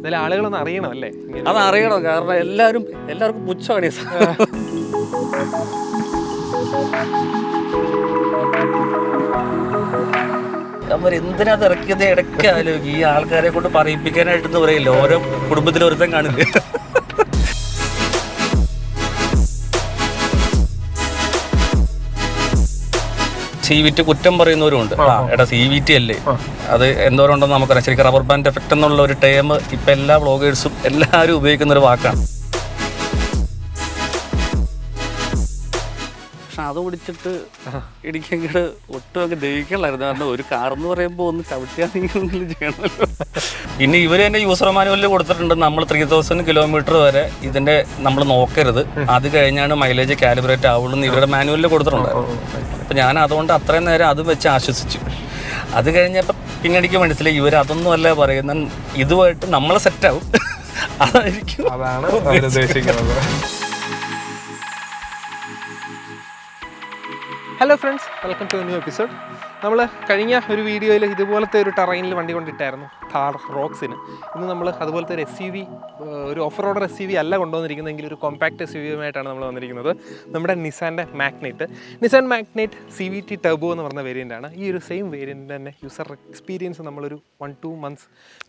അതിൽ ആളുകളൊന്നും അറിയണം അല്ലേ? അത് അറിയണം, കാരണം എല്ലാവർക്കും പുച്ഛമാണ്. അവർ എന്തിനാ ഇറക്കിയത് ഇടയ്ക്ക് ആലോചിക്കും. ഈ ആൾക്കാരെ കൊണ്ട് പറയിപ്പിക്കാനായിട്ടെന്ന് പറയില്ല, ഓരോ കുടുംബത്തിൽ ഒരുത്തൻ കാണില്ല. CVT കുറ്റം പറയുന്നവരുണ്ട്. എടാ CVT അല്ലേ, അത് എന്തോരം ഉണ്ടെന്ന് നമുക്കറിയാം. ശരിക്കും റബ്ബർ ബാൻഡ് എഫക്റ്റ് എന്നുള്ള ഒരു ടേം ഇപ്പം എല്ലാ വ്ളോഗേഴ്സും എല്ലാവരും ഉപയോഗിക്കുന്ന ഒരു വാക്കാണ്. പക്ഷെ അത് പിടിച്ചിട്ട് ഇടിക്കങ്ങട് ഒട്ടും അങ്ങ് ദഹിക്കലായിരുന്നു. കാരണം ഒരു കാറെന്ന് പറയുമ്പോൾ ഒന്ന് ചവിട്ടിയാണെങ്കിലും ചെയ്യണമല്ലോ. പിന്നെ ഇവർ തന്നെ യൂസർ മാനുവലിൽ കൊടുത്തിട്ടുണ്ട്, നമ്മൾ 3000 കിലോമീറ്റർ വരെ ഇതിൻ്റെ നമ്മൾ നോക്കരുത്, അത് കഴിഞ്ഞാണ് മൈലേജ് കാലിബ്രേറ്റ് ആവുള്ളൂ എന്ന് ഇവരുടെ മാനുവലിൽ കൊടുത്തിട്ടുണ്ടായിരുന്നു. അപ്പം ഞാൻ അതുകൊണ്ട് അത്രയും നേരം അത് വെച്ച് ആശ്വസിച്ചു. അത് കഴിഞ്ഞപ്പോൾ പിന്നെ എനിക്ക് മനസ്സിലായി ഇവർ അതൊന്നും അല്ല പറയുന്ന, ഇതുമായിട്ട് നമ്മളെ സെറ്റാവും. അതായിരിക്കും ഉദ്ദേശിക്കുന്നത്. Hello friends, welcome to new episode. നമ്മൾ കഴിഞ്ഞ ഒരു വീഡിയോയിൽ ഇതുപോലത്തെ ഒരു ടെറൈനിൽ വണ്ടി കൊണ്ടിട്ടായിരുന്നു, ഥാർ റോക്സിന്. ഇന്ന് നമ്മൾ അതുപോലത്തെ ഒരു SUV, ഒരു ഓഫ് റോഡർ SUV അല്ല കൊണ്ടുവന്നിരിക്കുന്നതെങ്കിൽ ഒരു കോമ്പാക്ട് SUVയുമായിട്ടാണ് നമ്മൾ വന്നിരിക്കുന്നത്. നമ്മുടെ നിസാൻ്റെ Magnite. Nissan Magnite CVT turbo എന്ന് പറഞ്ഞ വേരിയൻ്റാണ്. ഈ ഒരു സെയിം വേരിയൻ്റ് തന്നെ യൂസർ എക്സ്പീരിയൻസ് നമ്മളൊരു 1-2 months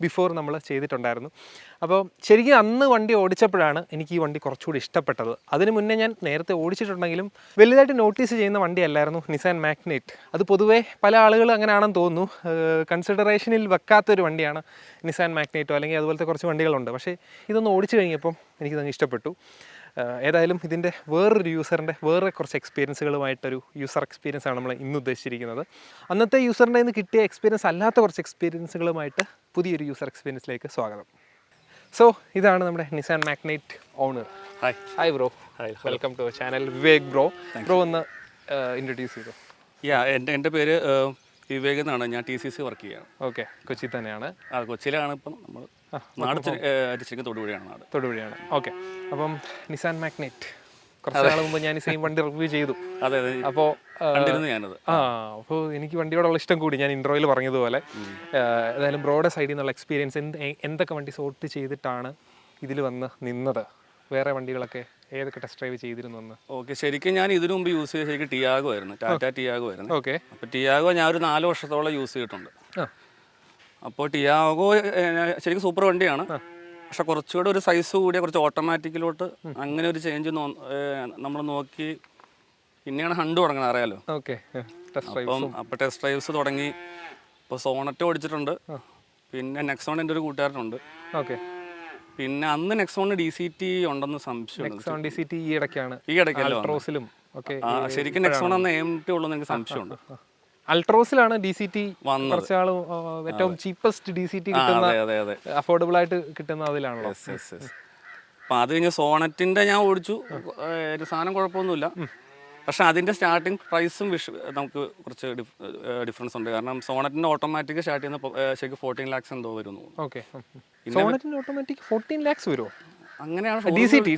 ബിഫോർ നമ്മൾ ചെയ്തിട്ടുണ്ടായിരുന്നു. അപ്പോൾ ശരിക്കും അന്ന് വണ്ടി ഓടിച്ചപ്പോഴാണ് എനിക്ക് ഈ വണ്ടി കുറച്ചുകൂടി ഇഷ്ടപ്പെട്ടത്. അതിന് മുന്നേ ഞാൻ നേരത്തെ ഓടിച്ചിട്ടുണ്ടെങ്കിലും വലുതായിട്ട് നോട്ടീസ് ചെയ്യുന്ന വണ്ടിയല്ലായിരുന്നു നിസാൻ മാഗ്നൈറ്റ്. അത് പൊതുവേ പല ആളുകൾ അങ്ങനെയാണെന്ന് തോന്നുന്നു, കൺസിഡറേഷനിൽ വെക്കാത്തൊരു വണ്ടിയാണ് നിസാൻ മാഗ്നൈറ്റോ അല്ലെങ്കിൽ അതുപോലത്തെ കുറച്ച് വണ്ടികളുണ്ട്. പക്ഷേ ഇതൊന്ന് ഓടിച്ചു കഴിഞ്ഞപ്പം എനിക്കിതങ്ങ് ഇഷ്ടപ്പെട്ടു. ഏതായാലും ഇതിൻ്റെ വേറൊരു യൂസറിൻ്റെ വേറെ കുറച്ച് എക്സ്പീരിയൻസുകളുമായിട്ടൊരു യൂസർ എക്സ്പീരിയൻസ് ആണ് നമ്മൾ ഇന്ന് ഉദ്ദേശിച്ചിരിക്കുന്നത്. അന്നത്തെ യൂസറിൻ്റെ നിന്ന് കിട്ടിയ എക്സ്പീരിയൻസ് അല്ലാത്ത കുറച്ച് എക്സ്പീരിയൻസുകളുമായിട്ട് പുതിയൊരു യൂസർ എക്സ്പീരിയൻസിലേക്ക് സ്വാഗതം. സോ ഇതാണ് നമ്മുടെ Nissan Magnite owner. Hi bro, welcome to channel Vivek bro. Bro ഒന്ന് ഇൻട്രൊഡ്യൂസ് ചെയ്തു. എൻ്റെ പേര് വിവേക് എന്നാണ്. ഞാൻ TCC വർക്ക് ചെയ്യാണ്. ഓക്കെ, കൊച്ചി തന്നെയാണ്? കൊച്ചിയിലാണ്. ഇപ്പം നമ്മൾ നാട് ശരിക്കും തൊടുപുഴയാണ്. തൊടുപുഴയാണ്. ഓക്കെ, അപ്പം നിസാൻ മാഗ്നൈറ്റ് കുറച്ച് നാൾ മുമ്പ് ഞാൻ ഈ സെയിം വണ്ടി റിവ്യൂ ചെയ്തു. അതെ, അപ്പോൾ ഞാനത് അപ്പോൾ എനിക്ക് വണ്ടിയോടുള്ള ഇഷ്ടം കൂടി, ഞാൻ ഇൻട്രോയിൽ പറഞ്ഞതുപോലെ. ഏതായാലും ബ്രോയുടെ സൈഡിൽ നിന്നുള്ള എക്സ്പീരിയൻസ്, എന്തൊക്കെ വണ്ടി സോർട്ട് ചെയ്തിട്ടാണ് ഇതിൽ വന്ന് നിന്നത്, വേറെ വണ്ടികളൊക്കെ ഏതൊക്കെ ടെസ്റ്റ് ഡ്രൈവ് ചെയ്തിരുന്നു എന്ന്? ഓക്കെ, ശരിക്കും ഞാൻ ഇതിനു മുമ്പ് യൂസ് ചെയ്ത ശരിക്കും ടിയാഗോ ആയിരുന്നു, ടാറ്റ ടിയാഗോ ആയിരുന്നു. ഓക്കെ, അപ്പോൾ ടിയാഗോ ഞാൻ ഒരു 4 വർഷത്തോളം യൂസ് ചെയ്തിട്ടുണ്ട്. അപ്പോൾ ടിയാഗോ ശരിക്കും സൂപ്പർ വണ്ടിയാണ്. പക്ഷെ കുറച്ചുകൂടെ ഒരു സൈസ് കൂടിയ, കുറച്ച് ഓട്ടോമാറ്റിക്കിലോട്ട് അങ്ങനെ ഒരു ചേഞ്ച് നമ്മൾ നോക്കി പിന്നെയാണ് ഹണ്ട് തുടങ്ങണം, അറിയാലോ. ഓക്കെ, അപ്പോൾ ടെസ്റ്റ് ഡ്രൈവ്സ് തുടങ്ങി. ഇപ്പോൾ സോണറ്റ് ഓടിച്ചിട്ടുണ്ട്, പിന്നെ നെക്സോൺ എൻ്റെ ഒരു കൂട്ടുകാരനുണ്ട്. ഓക്കെ, പിന്നെ അന്ന് നെക്സോൺ DCT ഉണ്ടെന്ന് സംശയമുണ്ട്. DCT ഈ ഇടയ്ക്കാണ്, ഈ ഇടയ്ക്കല്ലോ ശരിക്കും നെക്സോൺ അന്ന് AMT ഉള്ളതെന്ന് എനിക്ക് സംശയമുണ്ട്. അൾട്രോസിലാണ് DCT കുറച്ചാൾ ഏറ്റവും ചീപ്പസ്റ്റ് DCT കിട്ടുന്ന, അഫോർഡബിൾ ആയിട്ട് കിട്ടുന്ന അതിലാണല്ലോ. അപ്പം അത് കഴിഞ്ഞ് സോണറ്റിൻ്റെ ഞാൻ ഓടിച്ചു, ഒരു സാധനം കുഴപ്പമൊന്നുമില്ല. പക്ഷെ അതിൻ്റെ സ്റ്റാർട്ടിങ് പ്രൈസും നമുക്ക് കുറച്ച് ഡിഫറൻസ് ഉണ്ട്. കാരണം സോണറ്റിൻ്റെ ഓട്ടോമാറ്റിക് സ്റ്റാർട്ട് ചെയ്യുന്ന ശരിക്കും 14 lakhs എന്തോ വരുന്നു. ഓക്കെ, സോണറ്റിൻ്റെ ഓട്ടോമാറ്റിക് 14 lakhs വരുമോ? അങ്ങനെയാണ് DCT.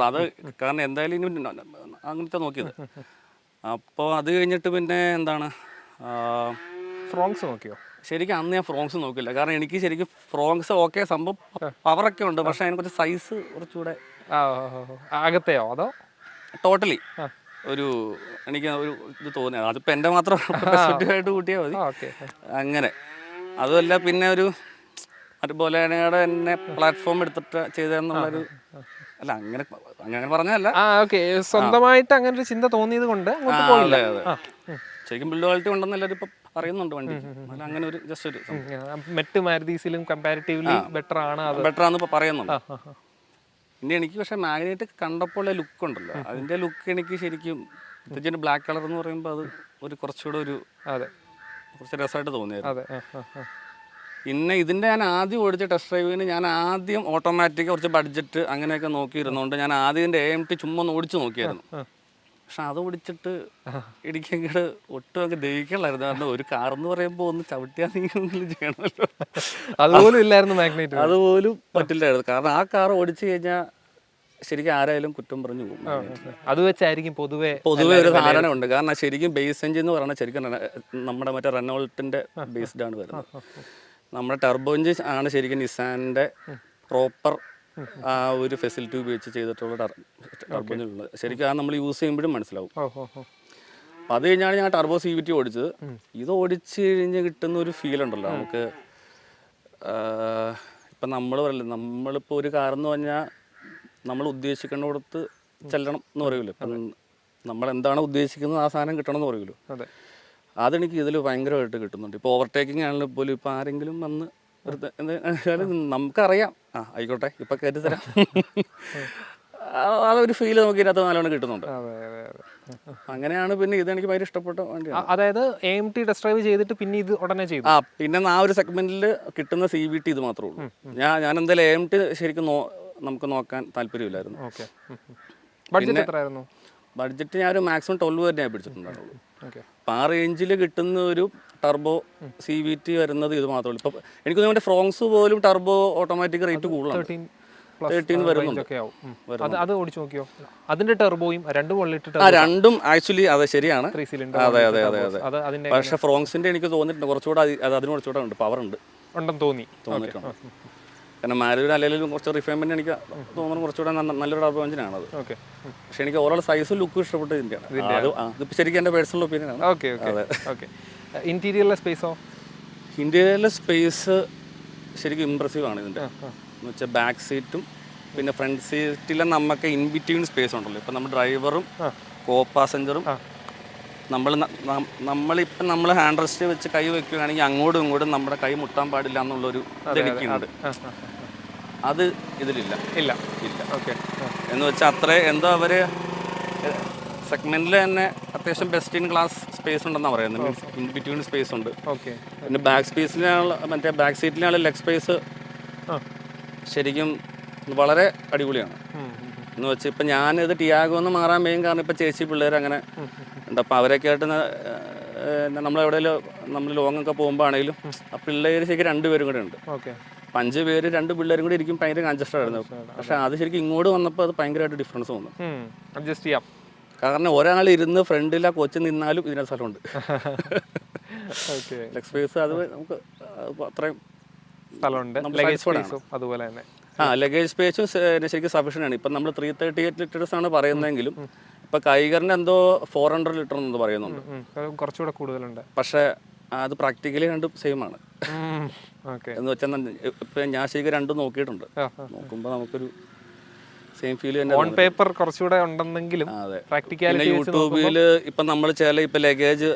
അത് കാരണം എന്തായാലും ഇനി അങ്ങനത്തെ നോക്കിയത്. അപ്പോൾ അത് കഴിഞ്ഞിട്ട് പിന്നെ എന്താണ്, ഫ്രോങ്സ് നോക്കിയോ? ശരിക്കും അന്ന് ഞാൻ ഫ്രോങ്സ് നോക്കില്ല. കാരണം എനിക്ക് ശരിക്കും ഫ്രോങ്സ് ഓക്കെ, സംഭവം പവറൊക്കെ ഉണ്ട്, പക്ഷെ അതിനെ കുറച്ച് സൈസ് കുറച്ചുകൂടെ അകത്തെയോ അതോ ടോട്ടലി ഒരു എനിക്ക് ഒരു ഇത് തോന്നിയത്. അതിപ്പോൾ എൻ്റെ മാത്രം ആയിട്ട് കൂട്ടിയാൽ മതി. അങ്ങനെ അതുമല്ല, പിന്നെ ഒരു അതുപോലെ തന്നെ പ്ലാറ്റ്ഫോം എടുത്തിട്ട് ചെയ്തെന്നുള്ളൊരു, അല്ല അങ്ങനെ പറഞ്ഞല്ല, സ്വന്തമായിട്ട് അങ്ങനെ ഒരു ചിന്ത തോന്നിയത് കൊണ്ട് ശരിക്കും ബിൽഡ് ക്വാളിറ്റി ഉണ്ടെന്ന് എല്ലാവരും ഇപ്പം പറയുന്നുണ്ട് വണ്ടി. അങ്ങനെ ഒരു ജസ്റ്റ് ഒരു മറ്റ് മാരുതീസിലും കമ്പാരിറ്റീവ്ലി ബെറ്റർ ആണെന്ന് ഇപ്പോൾ പറയുന്നുണ്ട്. പിന്നെ എനിക്ക് പക്ഷേ മാഗ്നൈറ്റ് കണ്ടപ്പോൾ ലുക്ക് ഉണ്ടല്ലോ, അതിൻ്റെ ലുക്ക് എനിക്ക് ശരിക്കും ഇതിൻ്റെ ബ്ലാക്ക് കളർ എന്ന് പറയുമ്പോൾ അത് ഒരു കുറച്ചുകൂടെ ഒരു കുറച്ച് രസമായിട്ട് തോന്നിയായിരുന്നു. പിന്നെ ഇതിൻ്റെ ഞാൻ ആദ്യം ഓടിച്ച ടെസ്റ്റ് ഡ്രൈവിന് ഞാൻ ആദ്യം ഓട്ടോമാറ്റിക് കുറച്ച് ബഡ്ജറ്റ് അങ്ങനെയൊക്കെ നോക്കിയിരുന്നുകൊണ്ട് ഞാൻ ആദ്യം ഇതിൻ്റെ AMT ചുമ്മാ ഒന്ന് ഓടിച്ച് നോക്കിയായിരുന്നു. പക്ഷെ അത് ഓടിച്ചിട്ട് ഇടിക്കങ്ങട് ഒട്ടും അങ്ങ് ദഹിക്കലായിരുന്നു. കാരണം ഒരു കാറെന്ന് പറയുമ്പോൾ ഒന്ന് ചവിട്ടിയാണെങ്കിലും ചെയ്യണമല്ലോ, അതുപോലും ഇല്ലായിരുന്നു മാഗ്നൈറ്റ്. അതുപോലും പറ്റില്ലായിരുന്നു. കാരണം ആ കാർ ഓടിച്ചു കഴിഞ്ഞാൽ ശരിക്കും ആരായാലും കുറ്റം പറഞ്ഞു പോകും. അത് വെച്ചായിരിക്കും പൊതുവെ ഒരു ധാരണ ഉണ്ട്. കാരണം ശരിക്കും ബേസ് എഞ്ചിൻ എന്ന് പറയുന്നത് ശരിക്കും നമ്മുടെ മറ്റേ റെനോൾട്ടിൻ്റെ ബേസ്ഡ് ആണ് വരുന്നത്. നമ്മുടെ ടർബോ എഞ്ചിൻ ആണ് ശരിക്കും നിസാൻ്റെ പ്രോപ്പർ ആ ഒരു ഫെസിലിറ്റി ഉപയോഗിച്ച് ചെയ്തിട്ടുള്ള ടർബോ എഞ്ചിൻ ഉള്ളത്. ശരിക്കും ആ നമ്മൾ യൂസ് ചെയ്യുമ്പോഴും മനസ്സിലാവും. അപ്പം അത് കഴിഞ്ഞാണ് ഞാൻ ടർബോ CVT ഓടിച്ചത്. ഇത് ഓടിച്ച് കഴിഞ്ഞ് കിട്ടുന്ന ഒരു ഫീൽ ഉണ്ടല്ലോ നമുക്ക്. ഇപ്പം നമ്മൾ പറയില്ല, നമ്മളിപ്പോൾ ഒരു കാറെന്ന് പറഞ്ഞാൽ നമ്മൾ ഉദ്ദേശിക്കുന്നിടത്ത് ചെല്ലണം എന്ന് പറയുമല്ലോ. ഇപ്പം നമ്മൾ എന്താണ് ഉദ്ദേശിക്കുന്നത് ആ സാധനം കിട്ടണം എന്ന് പറയുമല്ലോ. അതെനിക്ക് ഇതിൽ ഭയങ്കരമായിട്ട് കിട്ടുന്നുണ്ട്. ഇപ്പോൾ ഓവർടേക്കിംഗ് ആണെങ്കിലും പോലും ഇപ്പോൾ ആരെങ്കിലും വന്ന് നമുക്കറിയാം, ആയിക്കോട്ടെ ഇപ്പം കയറ്റി തരാം, അതൊരു ഫീൽ നമുക്ക് ഇതിനകത്ത് നല്ലോണം കിട്ടുന്നുണ്ട്. അങ്ങനെയാണ് പിന്നെ ഇതെനിക്ക് ഭയങ്കര ഇഷ്ടപ്പെട്ട വണ്ടിയാണ്. അതായത് AMT ടെസ്റ്റ് ഡ്രൈവ് ചെയ്തിട്ട് പിന്നെ ഇത് ഉടനെ ചെയ്തു. പിന്നെ ആ ഒരു സെഗ്മെന്റിൽ കിട്ടുന്ന CVT ഇത് മാത്രമേ ഉള്ളൂ. ഞാൻ എന്തായാലും AMT ശരിക്കും നമുക്ക് നോക്കാൻ താല്പര്യമില്ലായിരുന്നു. ബഡ്ജറ്റ് എത്രയായിരുന്നു? ബഡ്ജറ്റ് ഞാൻ ഒരു മാക്സിമം 12 വരെ ഞാൻ പിടിച്ചിട്ടുണ്ടായിരുന്നു. അപ്പം ആ റേഞ്ചിൽ കിട്ടുന്ന ഒരു ടർബോ CVT വരുന്നത് ഇത് മാത്രമേ ഉള്ളൂ. ഇപ്പം എനിക്ക് തോന്നുന്നു ഫ്രോങ്സ് പോലും ടർബോ ഓട്ടോമാറ്റിക് റേറ്റ് കൂടുതലാണ്, 13 വരുന്നുണ്ട്. അത് ഓടിച്ചു നോക്കിയോ? അതിന്റെ ടെർബോയും രണ്ടും ആക്ച്വലി അതെ ശരിയാണ്. അതെ അതെ അതെ അതെ. പക്ഷേ ഫ്രോങ്സിന്റെ എനിക്ക് തോന്നിയിട്ടുണ്ട് കുറച്ചുകൂടെ അതിന് കുറച്ചുകൂടെ ഉണ്ട്, പവർ ഉണ്ട് ഉണ്ടെന്ന് തോന്നിയിട്ടുണ്ട്. കാരണം മാരുതി അല്ലെങ്കിലും കുറച്ച് റിഫൈൻമെന്റ് എനിക്ക് തോന്നുന്നു കുറച്ചുകൂടെ നല്ലൊരു ടർബോ എഞ്ചിനാണത്. പക്ഷെ എനിക്ക് ഓവറോൾ സൈസും ലുക്കും ഇഷ്ടപ്പെട്ട ഇതിൻ്റെയാണ്. ഇതിപ്പോൾ ശരിക്കും എൻ്റെ പേഴ്സണൽ ഒപ്പീനിയൻ ആണ്. ഇന്റീരിയറിലെ സ്പേസോ? ഇന്റീരിയറിലെ സ്പേസ് ശരിക്കും ഇംപ്രസീവ് ആണ് ഇതിൻ്റെ. എന്ന് വെച്ചാൽ ബാക്ക് സീറ്റും പിന്നെ ഫ്രണ്ട് സീറ്റിലെ നമുക്ക് ഇൻ ബിറ്റ്വീൻ സ്പേസ് ഉണ്ടല്ലോ. ഇപ്പം നമ്മുടെ ഡ്രൈവറും കോ പാസഞ്ചറും നമ്മൾ ഹാൻഡ് റെസ്റ്റ് വെച്ച് കൈ വെക്കുകയാണെങ്കിൽ അങ്ങോട്ടും ഇങ്ങോട്ടും നമ്മുടെ കൈ മുട്ടാൻ പാടില്ല എന്നുള്ളൊരു ഇതെനിക്കുണ്ട്. അത് ഇതിലില്ല. ഇല്ല ഇല്ല ഓക്കെ. എന്ന് വെച്ചാൽ അത്ര എന്തോ അവർ സെഗ്മെന്റിൽ തന്നെ അത്യാവശ്യം ബെസ്റ്റ് ഇൻ ക്ലാസ് സ്പേസ് ഉണ്ടെന്നാണ് പറയുന്നത്. മീൻസ് ഇൻ ബിറ്റ്വീൻ സ്പേസ് ഉണ്ട്. പിന്നെ ബാക്ക് സ്പേസിലാണ് മറ്റേ ബാക്ക് സീറ്റിലാണ് ലെഗ് സ്പേസ് ശരിക്കും വളരെ അടിപൊളിയാണ്. എന്ന് വെച്ചാൽ ഇപ്പം ഞാനിത് ടിയാഗോ എന്ന് മാറാൻ മെയിൻ കാരണം ഇപ്പം ചേച്ചി പിള്ളേർ അങ്ങനെ ഉണ്ട്. അപ്പം അവരൊക്കെ ആയിട്ട് നമ്മളെവിടെയെങ്കിലും നമ്മൾ ലോങ് ഒക്കെ പോകുമ്പോൾ ആണെങ്കിലും ആ പിള്ളേർ ശരിക്കും 2 പേരും കൂടെ ഉണ്ട്. 5 പേര് 2 പിള്ളേരും കൂടി ഇരിക്കും, ഭയങ്കര കൺജസ്റ്റഡ് ആയിരുന്നു. പക്ഷെ അത് ശരിക്കും ഇങ്ങോട്ട് വന്നപ്പോൾ അത് ഭയങ്കരമായിട്ട് ഡിഫറൻസ് തോന്നും. അഡ്ജസ്റ്റ് ചെയ്യാം. കാരണം ഒരാൾ ഇരുന്ന് ഫ്രണ്ടിൽ ആ കൊച്ചു നിന്നാലും ഇതിനകത്ത് സ്ഥലമുണ്ട്. ലെഗ് സ്പേസ് അത് നമുക്ക് അത്രയും സ്ഥലമുണ്ട്. അതുപോലെ തന്നെ ലഗേജ് സ്പേസും ശരിക്കും സഫീഷ്യൻ്റ് ആണ്. ഇപ്പം നമ്മൾ 338 ലിറ്റേഴ്സ് ആണ് പറയുന്നതെങ്കിലും ഇപ്പം കൈഗറിന് എന്തോ 400 ലിറ്റർ എന്ന് പറയുന്നുണ്ട്, കുറച്ചുകൂടെ കൂടുതലുണ്ട്. പക്ഷേ അത് പ്രാക്ടിക്കലി രണ്ടും സെയിം ആണ്. എന്ന് വെച്ചാൽ ഇപ്പം ഞാൻ ശരിക്കും രണ്ടും നോക്കിയിട്ടുണ്ട്. നോക്കുമ്പോൾ നമുക്കൊരു സെയിം ഫീൽ തന്നെ. ഓൺ പേപ്പർ കുറച്ചുകൂടെ ഉണ്ടെന്നെങ്കിലും പ്രാക്ടിക്കാലിറ്റി യൂട്യൂബിൽ ഇപ്പം നമ്മൾ ഇപ്പം ലഗേജ്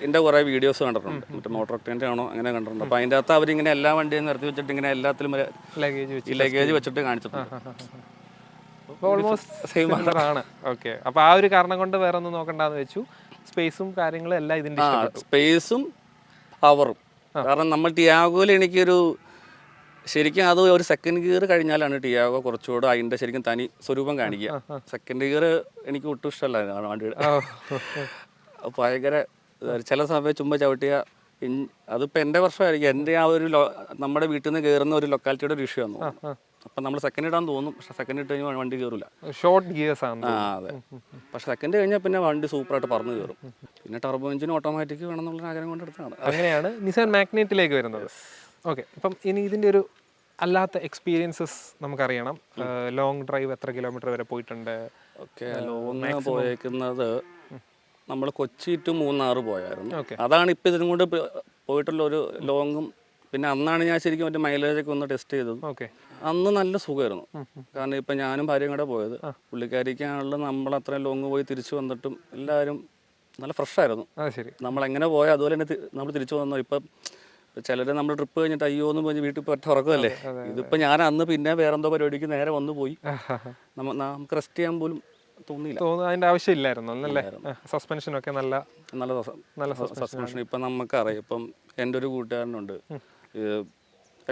എൻ്റെ കുറേ വീഡിയോസ് കണ്ടിട്ടുണ്ട്. മറ്റേ മോട്ടോർട്ടിൻ്റെ ആണോ അങ്ങനെ കണ്ടിട്ടുണ്ട്. അപ്പോൾ അതിൻ്റെ അകത്ത് അവരിങ്ങനെ എല്ലാ വണ്ടിയും നിർത്തി വെച്ചിട്ട് ഇങ്ങനെ എല്ലാത്തിലും ലഗേജ് വെച്ചിട്ട് കാണിച്ചിട്ടുണ്ട്. ഓൾമോസ്റ്റ് സെയിം ആണ്. ഓക്കെ. അപ്പോൾ ആ ഒരു കാരണം കൊണ്ട് വേറെ ഒന്നും നോക്കണ്ടെന്ന് വെച്ചു. സ്പേസും കാര്യങ്ങളും എല്ലാം ഇതിൻ്റെ സ്പേസും പവറും. കാരണം നമ്മൾ ടിയാഗോയിൽ എനിക്കൊരു ശരിക്കും അത് ഒരു സെക്കൻഡ് ഗിയർ കഴിഞ്ഞാലാണ് ടിയാഗോ കുറച്ചുകൂടെ അതിൻ്റെ ശരിക്കും തനി സ്വരൂപം കാണിക്കുക. സെക്കൻഡ് ഗിയർ എനിക്ക് ഒട്ടും ഇഷ്ടമല്ലായിരുന്നു വണ്ടിയുടെ. ഭയങ്കര ചില സമയം ചുമ്മാ ചവിട്ടിയ അതിപ്പോൾ എൻ്റെ പ്രശ്നമായിരിക്കും. എൻ്റെ ആ ഒരു നമ്മുടെ വീട്ടിൽ നിന്ന് കയറുന്ന ഒരു ലൊക്കാലിറ്റിയുടെ ഒരു ഇഷ്യൂ ആണ്. അപ്പം നമ്മൾ സെക്കൻഡ് ഇടാൻ തോന്നും, പക്ഷെ സെക്കൻഡ് ഇട്ട് കഴിഞ്ഞാൽ വണ്ടി കയറില്ല. ഷോർട്ട് ഗിയേഴ്സ് ആണ്. അതെ. പക്ഷെ സെക്കൻഡ് കഴിഞ്ഞാൽ പിന്നെ വണ്ടി സൂപ്പറായിട്ട് പറന്ന് കയറും. പിന്നെ ടർബോ എഞ്ചിൻ ഓട്ടോമാറ്റിക് വേണം എന്നുള്ള ആഗ്രഹം കൊണ്ട് എടുത്താണ്. അങ്ങനെയാണ് നിസാൻ മാഗ്നറ്റിലേക്ക് വരുന്നത്. ഓക്കെ. അപ്പം ഇനി ഇതിൻ്റെ ഒരു അല്ലാത്ത എക്സ്പീരിയൻസസ് നമുക്കറിയണം. ലോങ് ഡ്രൈവ് എത്ര കിലോമീറ്റർ വരെ പോയിട്ടുണ്ട്? ഓക്കെ. ലോങ് പോയേക്കുന്നത് നമ്മൾ കൊച്ചി ടു മൂന്നാർ പോയായിരുന്നു. അതാണ് ഇപ്പം ഇതിനും കൊണ്ട് പോയിട്ടുള്ള ഒരു ലോങ്ങും. പിന്നെ അന്നാണ് ഞാൻ ശരിക്കും മറ്റേ മൈലേജൊക്കെ ഒന്ന് ടെസ്റ്റ് ചെയ്തത്. അന്ന് നല്ല സുഖമായിരുന്നു. കാരണം ഇപ്പം ഞാനും ഭാര്യയും കൂടെ പോയത്. പുള്ളിക്കാരിക്കാണല്ലോ നമ്മളത്രയും ലോങ് പോയി തിരിച്ചു വന്നിട്ടും എല്ലാവരും നല്ല ഫ്രഷായിരുന്നു. നമ്മളെങ്ങനെ പോയാൽ അതുപോലെ തന്നെ നമ്മൾ തിരിച്ചു വന്നു. ഇപ്പം ചിലർ നമ്മൾ ട്രിപ്പ് കഴിഞ്ഞിട്ട് അയ്യോ എന്ന് പറഞ്ഞ് വീട്ടിൽ ഒറ്റ ഉറക്കമല്ലേ. ഇതിപ്പോൾ ഞാൻ അന്ന് പിന്നെ വേറെന്തോ പരിപാടിക്ക് നേരെ വന്നു പോയി. നമുക്ക് റെസ്റ്റ് ചെയ്യാൻ പോലും തോന്നിയില്ല. അതിൻ്റെ ആവശ്യമില്ലായിരുന്നു അല്ലേ? സസ്പെൻഷനൊക്കെ നല്ല സസ്പെൻഷൻ. ഇപ്പം നമുക്കറിയാം. ഇപ്പം എൻ്റെ ഒരു കൂട്ടുകാരനുണ്ട്,